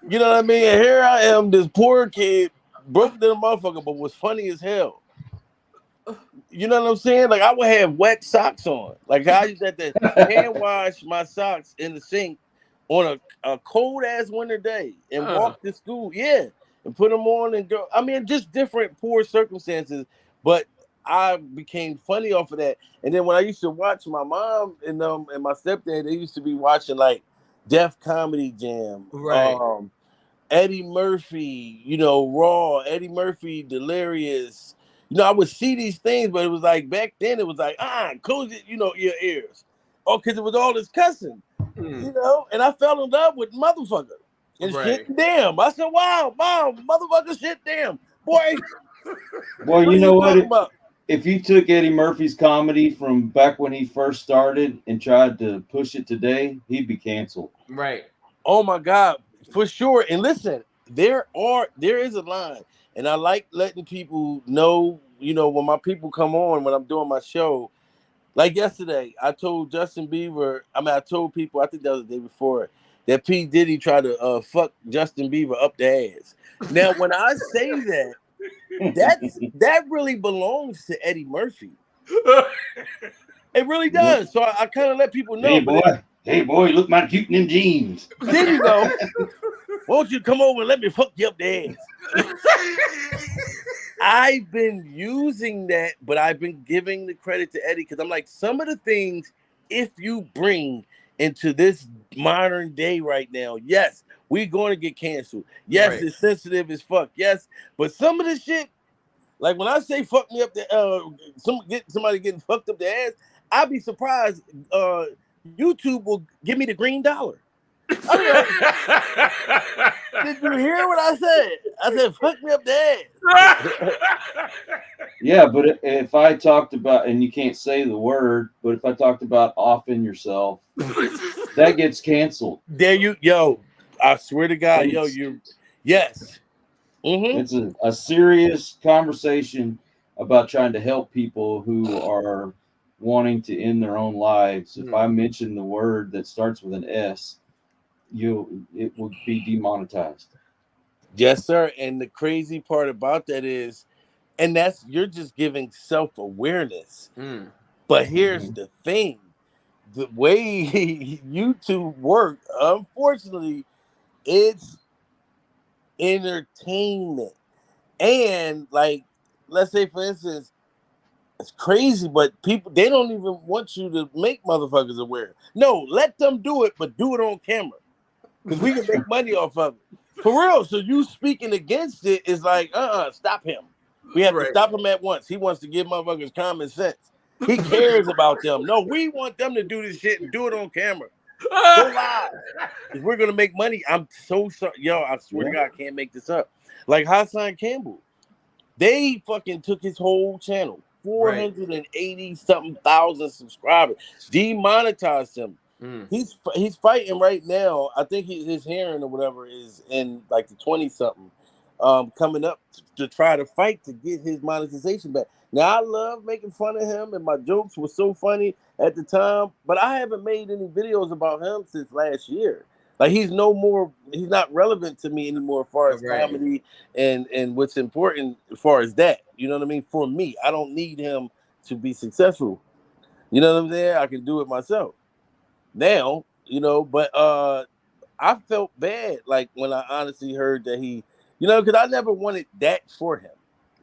You know what I mean? And here I am, this poor kid, broke than a motherfucker, but was funny as hell. You know what I'm saying? Like I would have wet socks on. Like I used to have to hand wash my socks in the sink on a cold ass winter day and walk to school. Yeah. And put them on and go. I mean, just different poor circumstances, but I became funny off of that. And then when I used to watch my mom and my stepdad, they used to be watching like Def Comedy Jam, right? Eddie Murphy, Raw, Eddie Murphy, Delirious. I would see these things, but it was like back then it was like close it, your ears. Oh, because it was all this cussing, and I fell in love with motherfucker. And shit damn. I said, wow, mom, motherfucker, shit damn. Boy. Well, you know what? If you took Eddie Murphy's comedy from back when he first started and tried to push it today, he'd be canceled. Right. Oh my God, for sure. And listen, there is a line. And I like letting people know, when my people come on, when I'm doing my show. Like yesterday, I told Justin Bieber, I told people, I think that was the day before, that P. Diddy tried to fuck Justin Bieber up the ass. Now, when I say that, that really belongs to Eddie Murphy. It really does. So I kind of let people know. Hey boy, look my cute in them jeans. There you go. Won't you come over and let me fuck you up the ass? I've been using that, but I've been giving the credit to Eddie because I'm like, some of the things, if you bring into this modern day right now, yes, we're going to get canceled. Yes, It's sensitive as fuck. Yes, but some of the shit, like when I say fuck me up somebody getting fucked up the ass, I'd be surprised. YouTube will give me the green dollar. I mean, did you hear what I said? I said, fuck me up the ass. Yeah, but if I talked about, and you can't say the word, but if I talked about offing yourself, that gets canceled. There you, yo, I swear to God, yo, It's, yes. Mm-hmm. it's a serious conversation about trying to help people who are wanting to end their own lives. If I mention the word that starts with an S, it will be demonetized. Yes, sir. And the crazy part about that is, and that's, you're just giving self-awareness. But here's the thing. The way YouTube work, unfortunately, it's entertainment. And like, let's say for instance, it's crazy, but people, they don't even want you to make motherfuckers aware. No, let them do it, but do it on camera. Because we can make money off of it. For real. So you speaking against it is like, stop him. We have to stop him at once. He wants to give motherfuckers common sense. He cares about them. No, we want them to do this shit and do it on camera. Go live. If we're gonna make money, I'm so sorry. Yo, I swear to God, I can't make this up. Like Hassan Campbell, they fucking took his whole channel, 480 something thousand subscribers, demonetized him. He's fighting right now. I think his hearing or whatever is in like the 20 something, coming up to try to fight to get his monetization back. Now I love making fun of him, and my jokes were so funny at the time, but I haven't made any videos about him since last year. Like he's not relevant to me anymore as far as comedy and what's important as far as that. You know what I mean? For me, I don't need him to be successful. You know what I'm saying? I can do it myself now, but I felt bad like when I honestly heard that he, because I never wanted that for him.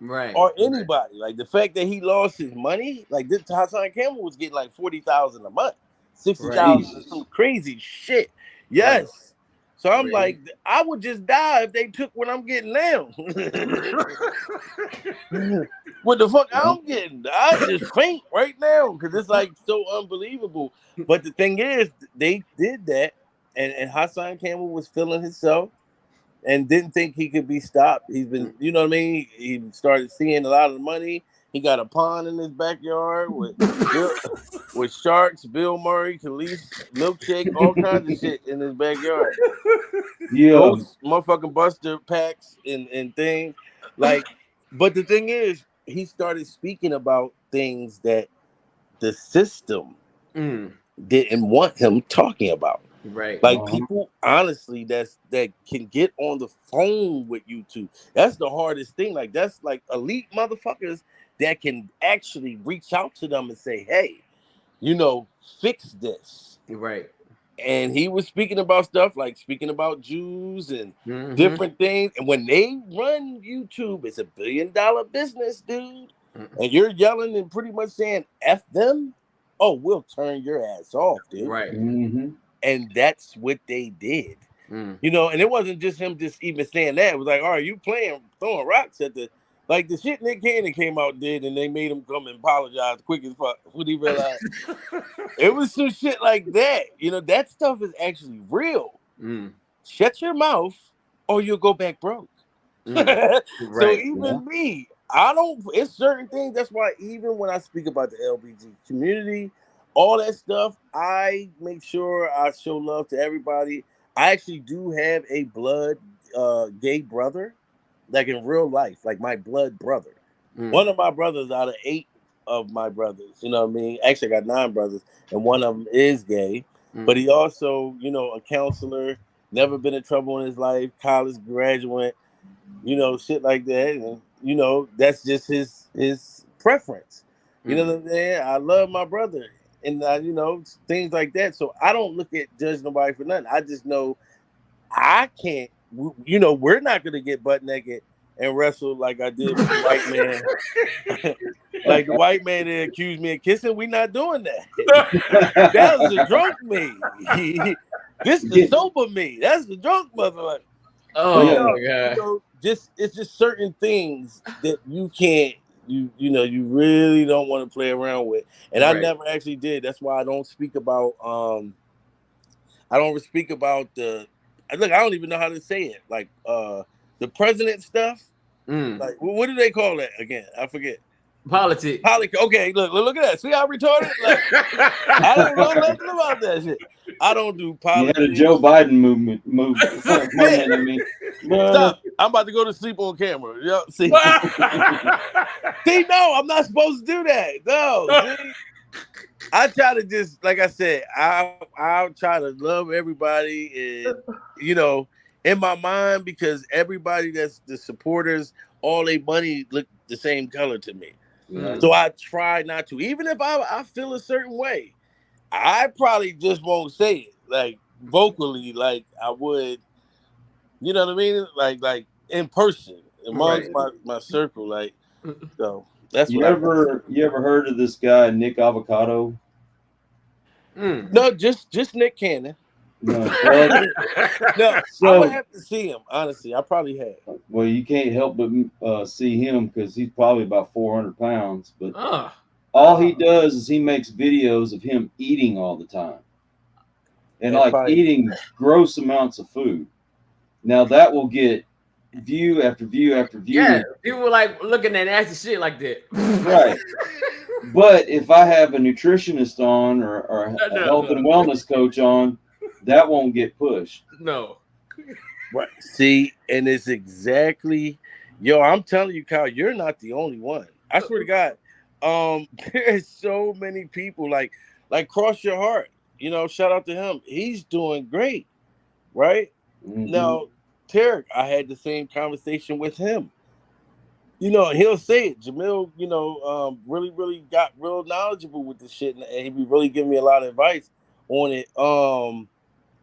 Or anybody. Like the fact that he lost his money, like this Hassan Campbell was getting like 40,000 a month, 60,000, some crazy shit. Yes. So I'm like, I would just die if they took what I'm getting now. What the fuck I'm getting? I just faint right now because it's like so unbelievable. But the thing is, they did that, and Hassan Campbell was feeling himself and didn't think he could be stopped. He's been, you know what I mean? He started seeing a lot of money. He got a pond in his backyard with sharks, Bill Murray, Khalees, milkshake, all kinds of shit in his backyard. Yeah. Ghost motherfucking Buster packs and things. Like, but the thing is, he started speaking about things that the system didn't want him talking about. Like people, honestly, that can get on the phone with YouTube. That's the hardest thing. Like that's like elite motherfuckers that can actually reach out to them and say, "Hey, fix this." And he was speaking about stuff like speaking about Jews and different things. And when they run YouTube, it's $1 billion business, dude. And you're yelling and pretty much saying "F them." Oh, we'll turn your ass off, dude. And that's what they did. And it wasn't just him just even saying that. It was like, all right, you throwing rocks at the shit Nick Cannon came out and did, and they made him come and apologize quick as fuck when he realized. It was some shit like that. That stuff is actually real. Shut your mouth or you'll go back broke. So even me, it's certain things. That's why even when I speak about the LGBT community, all that stuff, I make sure I show love to everybody. I actually do have a blood gay brother, like in real life, like my blood brother. One of my brothers out of 8 of my brothers, you know what I mean? Actually, I got 9 brothers, and one of them is gay. But he also, a counselor, never been in trouble in his life, college graduate, shit like that. And, that's just his preference. You know what I'm saying? I love my brother. And, things like that. So I don't look at judge nobody for nothing. I just know I can't, we're not going to get butt naked and wrestle like I did with the white man. Like the white man that accused me of kissing. We're not doing that. That was the drunk me. This the sober me. That's the drunk motherfucker. Oh my God. It's just certain things that you can't, you really don't want to play around with. And I never actually did. That's why I don't speak about I don't speak about the. Look, I don't even know how to say it. Like the president stuff. Like what do they call that again? I forget. Politics. Okay, look at that. See how retarded? Like I don't know nothing about that shit. I don't do You had politics. a Joe Biden moment. Yeah. I mean, Stop. I'm about to go to sleep on camera. See, no, I'm not supposed to do that. No, see, I try to just, like I said, I'll try to love everybody, and in my mind, because everybody that's the supporters, all their money look the same color to me. Yeah. So I try not to, even if I feel a certain way, I probably just won't say it like vocally, like I would. You know what I mean? Like in person amongst my circle, like so. That's what I got. You ever heard of this guy Nick Avocado? No, just Nick Cannon. No, well, No, I would so have to see him. Honestly, I probably have. well, you can't help but see him because he's probably about 400 pounds. But all he does is he makes videos of him eating all the time, and Yeah, like probably. eating gross amounts of food. Now that will get view after view after view. Yeah, people were like looking at nasty shit like that. Right. But if I have a nutritionist on or a health and wellness coach on, that won't get pushed. No. Right. See, and it's exactly, I'm telling you, Kyle, you're not the only one. I swear to God. There's so many people like Cross Your Heart. Shout out to him. He's doing great, right? Mm-hmm. Now, Tarek, I had the same conversation with him. He'll say it. Jamil, really, really got real knowledgeable with this shit, and he be really giving me a lot of advice on it.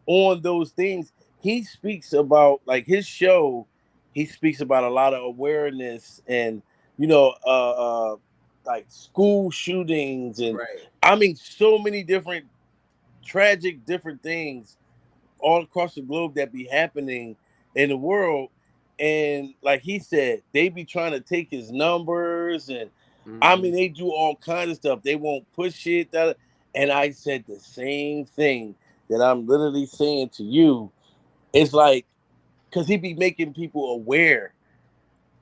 On those things, he speaks about, like, his show. He speaks about a lot of awareness and like school shootings and I mean so many different tragic different things all across the globe that be happening in the world. And like he said, they be trying to take his numbers and I mean they do all kinds of stuff. They won't push it. And I said the same thing that I'm literally saying to you. It's like, because he be making people aware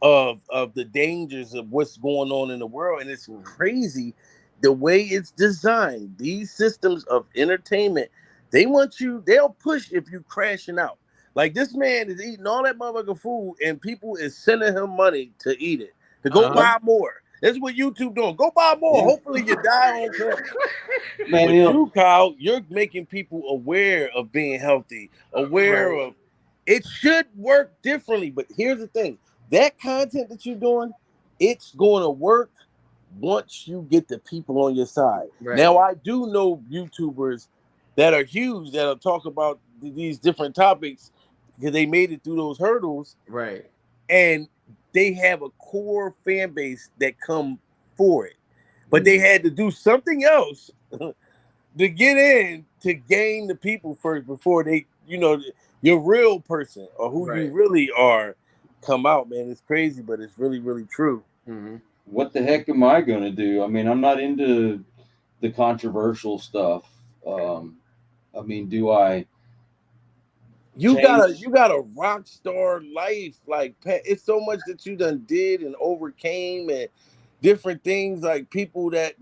of the dangers of what's going on in the world. And it's crazy the way it's designed. These systems of entertainment, they'll push if you crashing out. Like this man is eating all that motherfucking food and people is sending him money to eat it, to go buy more. That's what YouTube doing. Go buy more. Yeah. Hopefully you die on camera. Man, but you, Kyle, you're making people aware of being healthy, aware of it should work differently. But here's the thing. That content that you're doing, it's going to work once you get the people on your side. Now, I do know YouTubers that are huge that'll talk about these different topics because they made it through those hurdles. Right. And they have a core fan base that come for it. But they had to do something else to get in to gain the people first before they, your real person or who you really are come out, man. It's crazy, but it's really, really true. Mm-hmm. What the heck am I going to do? I mean, I'm not into the controversial stuff. I mean, do I? You got a rock star life. Like, it's so much that you done did and overcame and different things. Like people that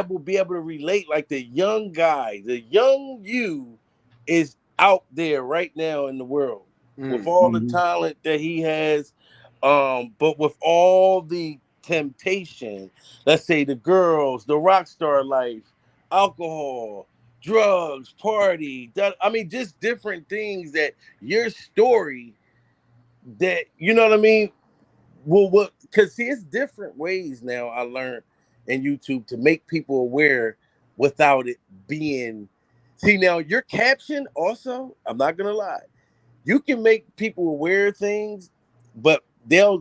will be able to relate. Like the young guy, the young you is out there right now in the world with all the talent that he has. But with all the temptation, let's say the girls, the rock star life, alcohol, drugs, party, just different things that your story that, you know what I mean? Well, because see, it's different ways now I learned in YouTube to make people aware without it being. See, now your caption also, I'm not gonna lie, you can make people aware of things, but they'll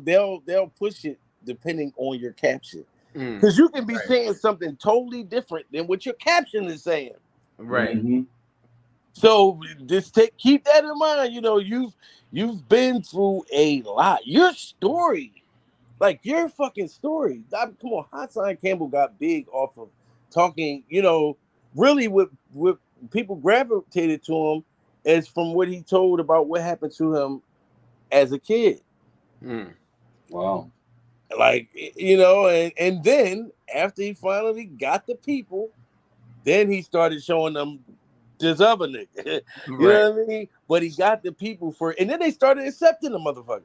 push it depending on your caption. Because you can be saying something totally different than what your caption is saying. Right. Mm-hmm. So just keep that in mind. You've been through a lot. Your story, like your fucking story. Come on, Hassan Campbell got big off of talking. Really with people gravitated to him is from what he told about what happened to him as a kid. Wow. Like, you know, and then after he finally got the people, then he started showing them this other nigga. You know what I mean? But he got the people for, and then they started accepting the motherfucker.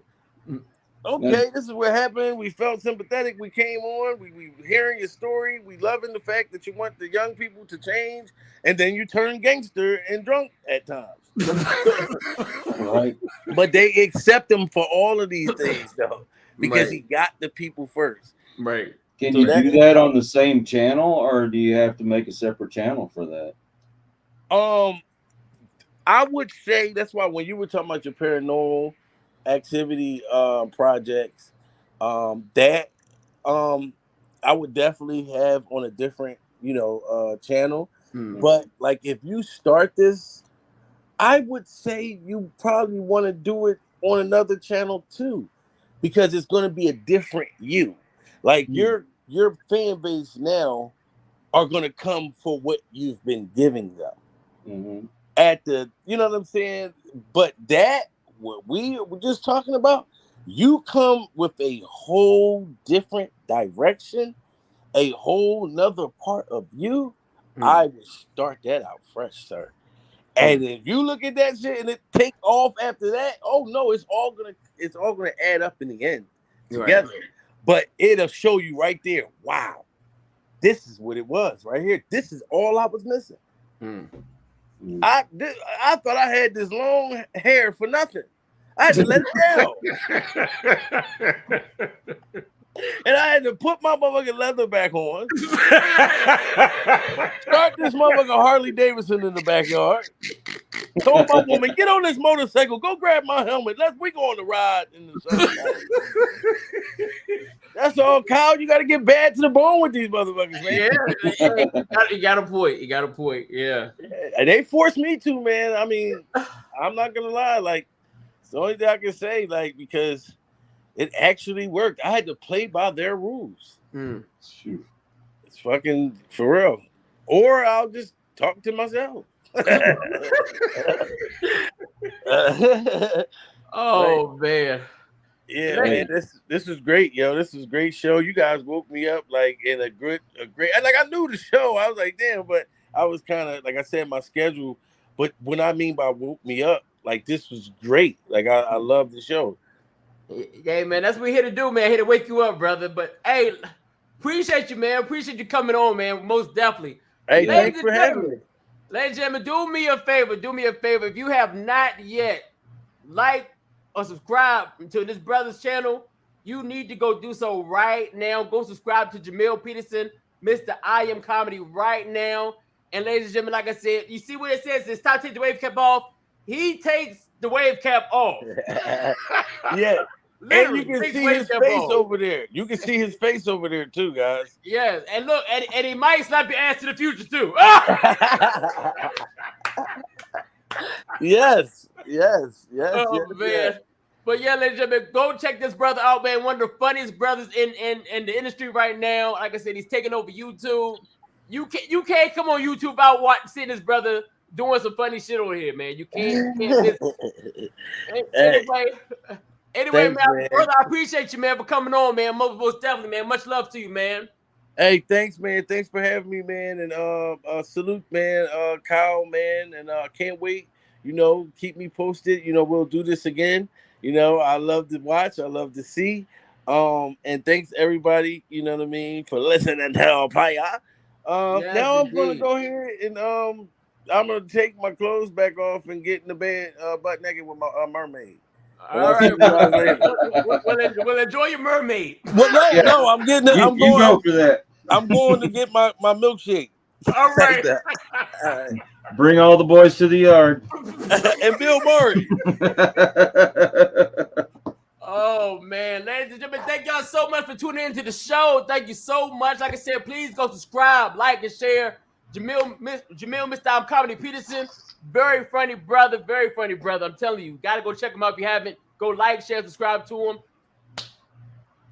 Okay, this is what happened. We felt sympathetic. We came on. We hearing your story. We loving the fact that you want the young people to change, and then you turn gangster and drunk at times. Right. But they accept him for all of these things though, because he got the people first. Right. Can So you do that on the same channel, or do you have to make a separate channel for that? I would say that's why when you were talking about your paranormal activity projects, that I would definitely have on a different, channel. But like if you start this, I would say you probably want to do it on another channel too, because it's going to be a different you. Like your fan base now are going to come for what you've been giving them at the, you know what I'm saying? But that, what we were just talking about, you come with a whole different direction, a whole nother part of you. I would start that out fresh, sir. And if you look at that shit and it take off after that, oh no, it's all gonna add up in the end together. Right. But it'll show you right there, wow, this is what it was right here. This is all I was missing. I thought I had this long hair for nothing. I had to let it down. And I had to put my motherfucking leather back on. Start this motherfucking Harley Davidson in the backyard. Told my woman, get on this motorcycle, go grab my helmet. We go on the ride in the sunshine. That's all, Kyle. You got to get bad to the bone with these motherfuckers, man. Yeah, you got a point. You got a point. Yeah. And they forced me to, man. I mean, I'm not gonna lie. Like, it's the only thing I can say, like, because it actually worked. I had to play by their rules. Shoot. It's fucking for real. Or I'll just talk to myself. Oh, man. Yeah, man, this is great, yo. This is a great show. You guys woke me up like in a great. Like, I knew the show. I was like, damn, but I was kind of, like I said, my schedule. But when I mean by woke me up, like, this was great. Like, I love the show. Hey, man, that's what we're here to do, man. Here to wake you up, brother. But hey, appreciate you, man. Appreciate you coming on, man. Most definitely. Hey, thanks for having me. Ladies and gentlemen, do me a favor. Do me a favor. If you have not yet liked or subscribe to this brother's channel, you need to go do so right now. Go subscribe to Jamil Peterson, Mr.IAmComedy right now. And ladies and gentlemen, like I said, you see what it says? It's time to take the wave cap off. He takes the wave cap off. Yeah. And you can see his face over there. You can see his face over there too, guys. Yes. And look, and he might slap your ass to the future too. Yes. Oh, yes, man. Yes. But yeah, ladies and gentlemen, go check this brother out, man. One of the funniest brothers in the industry right now. Like I said, he's taking over YouTube. You can't come on YouTube out seeing this brother doing some funny shit over here, man. You can't miss it. Anyway, thanks, man, brother, I appreciate you, man, for coming on, man. Most definitely, man. Much love to you, man. Hey, thanks, man. Thanks for having me, man. And salute, man, Kyle, man. And can't wait. Keep me posted. We'll do this again. I love to watch. I love to see. And thanks everybody, you know what I mean, for listening to our player. Now I'm gonna go here and I'm gonna take my clothes back off and get in the bed butt naked with my mermaid. All right, well, enjoy your mermaid. Well, no, I'm getting it. I'm going. Go for that. I'm going to get my milkshake. All right. All right. Bring all the boys to the yard. And Bill Murray. Oh, man. Ladies and gentlemen, thank y'all so much for tuning into the show. Thank you so much. Like I said, please go subscribe, like, and share. Jamil, Mr.IAmComedy Peterson. Very funny brother. Very funny brother. I'm telling you. Got to go check him out if you haven't. Go like, share, subscribe to him.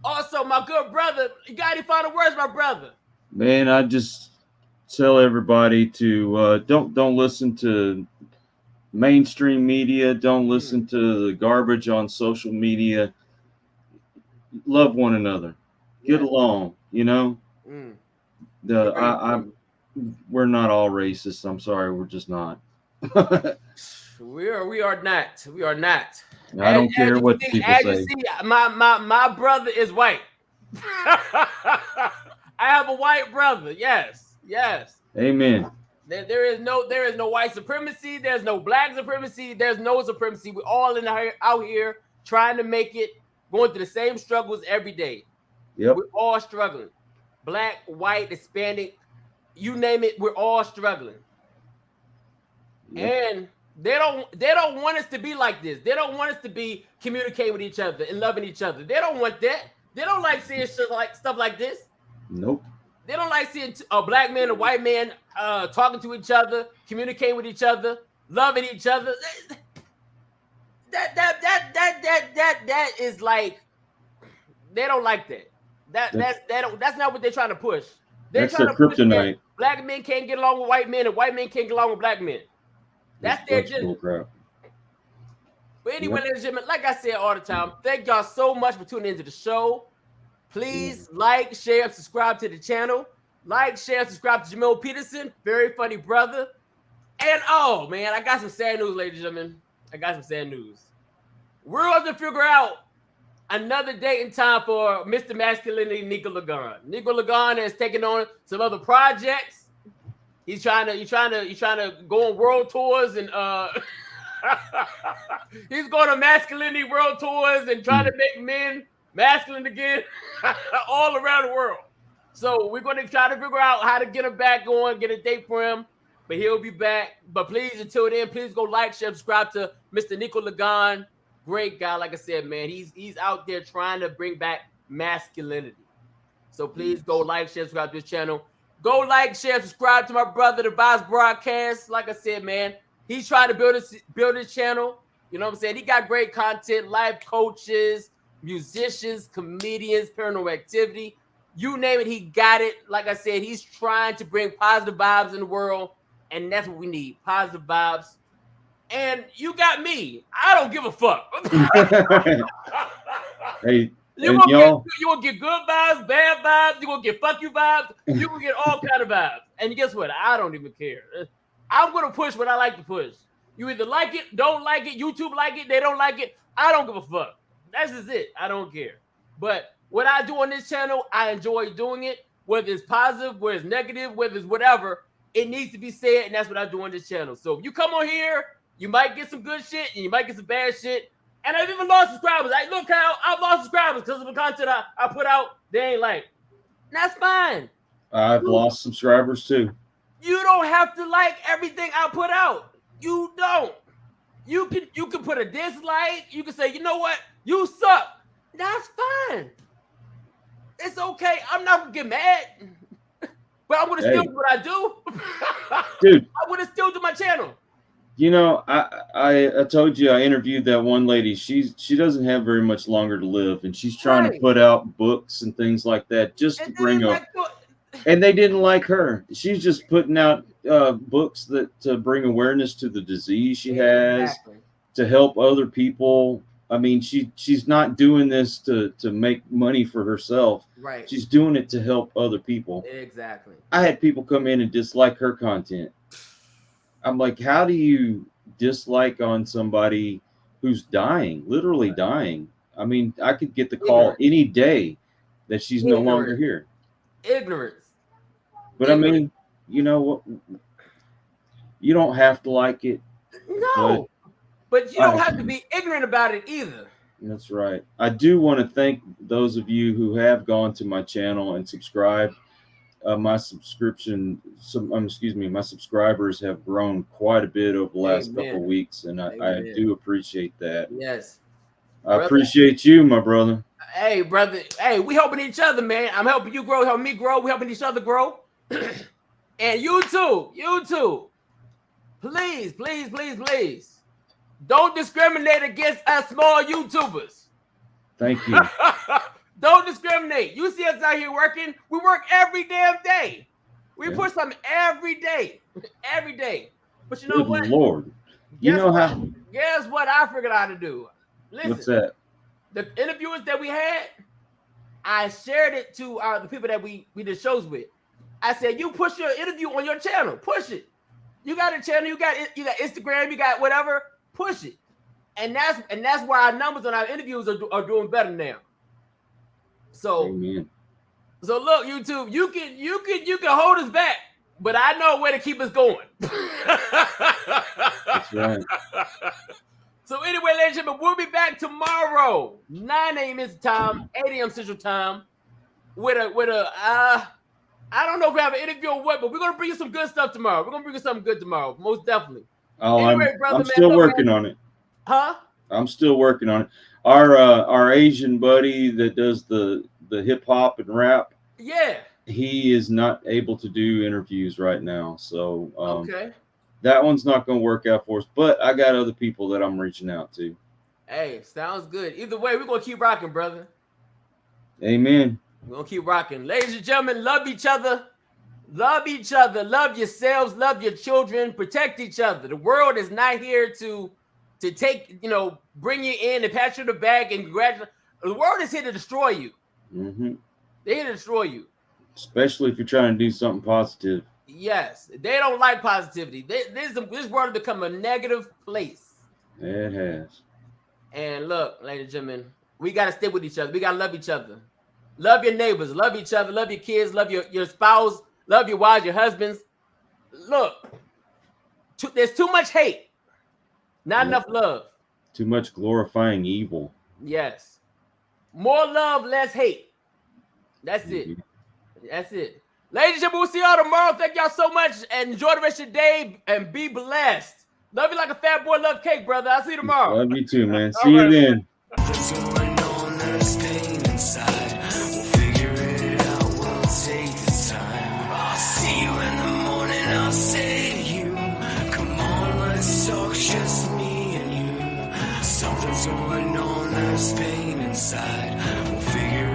Also, my good brother, you got any final words, my brother? Man, I just tell everybody to don't listen to mainstream media. Don't listen to the garbage on social media. Love one another. Get Yes. along. You know. Mm. We're not all racist. I'm sorry, we're just not. We are not. We are not. I don't care what people as say. you see, my brother is white. I have a white brother. Yes. Amen. There is no white supremacy. There's no black supremacy. There's no supremacy. We're all out here trying to make it, going through the same struggles every day. Yep. We're all struggling. Black, white, Hispanic, you name it, we're all struggling. Yep. And they don't want us to be like this. They don't want us to be communicating with each other and loving each other. They don't want that. They don't like seeing stuff like this. Nope. They don't like seeing a black man and a white man talking to each other, communicating with each other, loving each other. That is like, they don't like that. That's not what they're trying to push. That's their kryptonite. Black men can't get along with white men, and white men can't get along with black men. That's their agenda. But anyway, ladies and gentlemen, like I said all the time, thank y'all so much for tuning into the show. Please like, share, and subscribe to the channel. Like, share, subscribe to Jamil Peterson. Very funny brother. And oh man, I got some sad news, ladies and gentlemen. I got some sad news. We're going to figure out another date and time for Mr. Masculinity, Nico Lagan. Nico Lagan has taken on some other projects. He's trying to go on world tours and he's going on masculinity world tours and trying to make men masculine again all around the world. So we're going to try to figure out how to get him back on, get a date for him, but he'll be back. But please, until then, please go like, share, subscribe to Mr. Nico Lagan. Great guy, like I said, man. He's out there trying to bring back masculinity. So please go like, share, subscribe to this channel. Go like, share, subscribe to my brother, the Vibes Broadcast. Like I said, man, he's trying to build his channel. You know what I'm saying? He got great content, life coaches, musicians, comedians, paranormal activity. You name it, he got it. Like I said, he's trying to bring positive vibes in the world, and that's what we need, positive vibes. And you got me. I don't give a fuck. Hey, you're gonna get good vibes, bad vibes. You're gonna get fuck you vibes. You're gonna get all kind of vibes. And guess what? I don't even care. I'm gonna push what I like to push. You either like it, don't like it. YouTube like it, they don't like it. I don't give a fuck. That's just it. I don't care. But what I do on this channel, I enjoy doing it. Whether it's positive, whether it's negative, whether it's whatever, it needs to be said, and that's what I do on this channel. So if you come on here, you might get some good shit, and you might get some bad shit. And I've even lost subscribers. Like, look how I've lost subscribers because of the content I put out. They ain't like. That's fine. I've lost subscribers too. You don't have to like everything I put out. You don't. You can put a dislike. You can say, you know what? You suck. That's fine. It's okay. I'm not gonna get mad. But I'm gonna still do what I do. Dude. I'm gonna still do my channel. You know, I told you I interviewed that one lady. She doesn't have very much longer to live, and she's trying to put out books and things like that just to bring up. And they didn't like her. She's just putting out books to bring awareness to the disease she has, to help other people. I mean, she's not doing this to make money for herself. Right. She's doing it to help other people. Exactly. I had people come in and dislike her content. I'm like, how do you dislike on somebody who's dying, literally dying? I mean, I could get the call any day that she's no longer here. Ignorance. But I mean, you know what? You don't have to like it. No. But you don't have to be ignorant about it either. That's right. I do want to thank those of you who have gone to my channel and subscribed. My subscribers have grown quite a bit over the last couple of weeks, and I do appreciate that. Yes. I appreciate you, my brother. Hey, brother. Hey, we helping each other, man. I'm helping you grow, helping me grow. We helping each other grow. And you too. Please, please, please, please. Don't discriminate against us small YouTubers. Thank you. Don't discriminate. You see us out here working. We work every damn day. We push something every day. Every day. But you know Good what? Lord. You know how? Guess what I figured out how to do? Listen, What's that? the interviewers that we had, I shared it to the people that we did shows with. I said, you push your interview on your channel. Push it. You got a channel, you got Instagram, you got whatever, push it. And that's why our numbers on our interviews are doing better now. So, Amen. So look, YouTube, you can hold us back, but I know where to keep us going. That's right. So anyway, ladies and gentlemen, we'll be back tomorrow, 9 a.m. Eastern Time, 8 a.m. Central Time, with a I don't know if we have an interview or what, but we're gonna bring you some good stuff tomorrow. We're gonna bring you something good tomorrow, most definitely. Oh, anyway, I'm still working on it. Huh? I'm still working on it. Our Asian buddy that does the hip hop and rap. Yeah. He is not able to do interviews right now, so okay. That one's not going to work out for us. But I got other people that I'm reaching out to. Hey, sounds good. Either way, we're gonna keep rocking, brother. Amen. We're gonna keep rocking. Ladies and gentlemen, love each other. Love each other. Love yourselves. Love your children. Protect each other. The world is not here to take, bring you in and pat you on the back and congratulate. The world is here to destroy you. Mm-hmm. They're here to destroy you. Especially if you're trying to do something positive. Yes. They don't like positivity. This world has become a negative place. It has. And look, ladies and gentlemen, we got to stick with each other. We got to love each other. Love your neighbors. Love each other. Love your kids. Love your spouse. Love your wives, your husbands. Look, there's too much hate. Not enough love. Too much glorifying evil. Yes. More love, less hate. That's it. That's it. Ladies and gentlemen, we'll see y'all tomorrow. Thank y'all so much. And enjoy the rest of your day and be blessed. Love you like a fat boy love cake, brother. I'll see you tomorrow. Love you too, man. See you then. What's going on? There's pain inside. We'll figure it out. We'll take the time. I'll see you in the morning. I'll say to you, come on, let's talk, just me and you. Something's going on. There's pain inside. We'll figure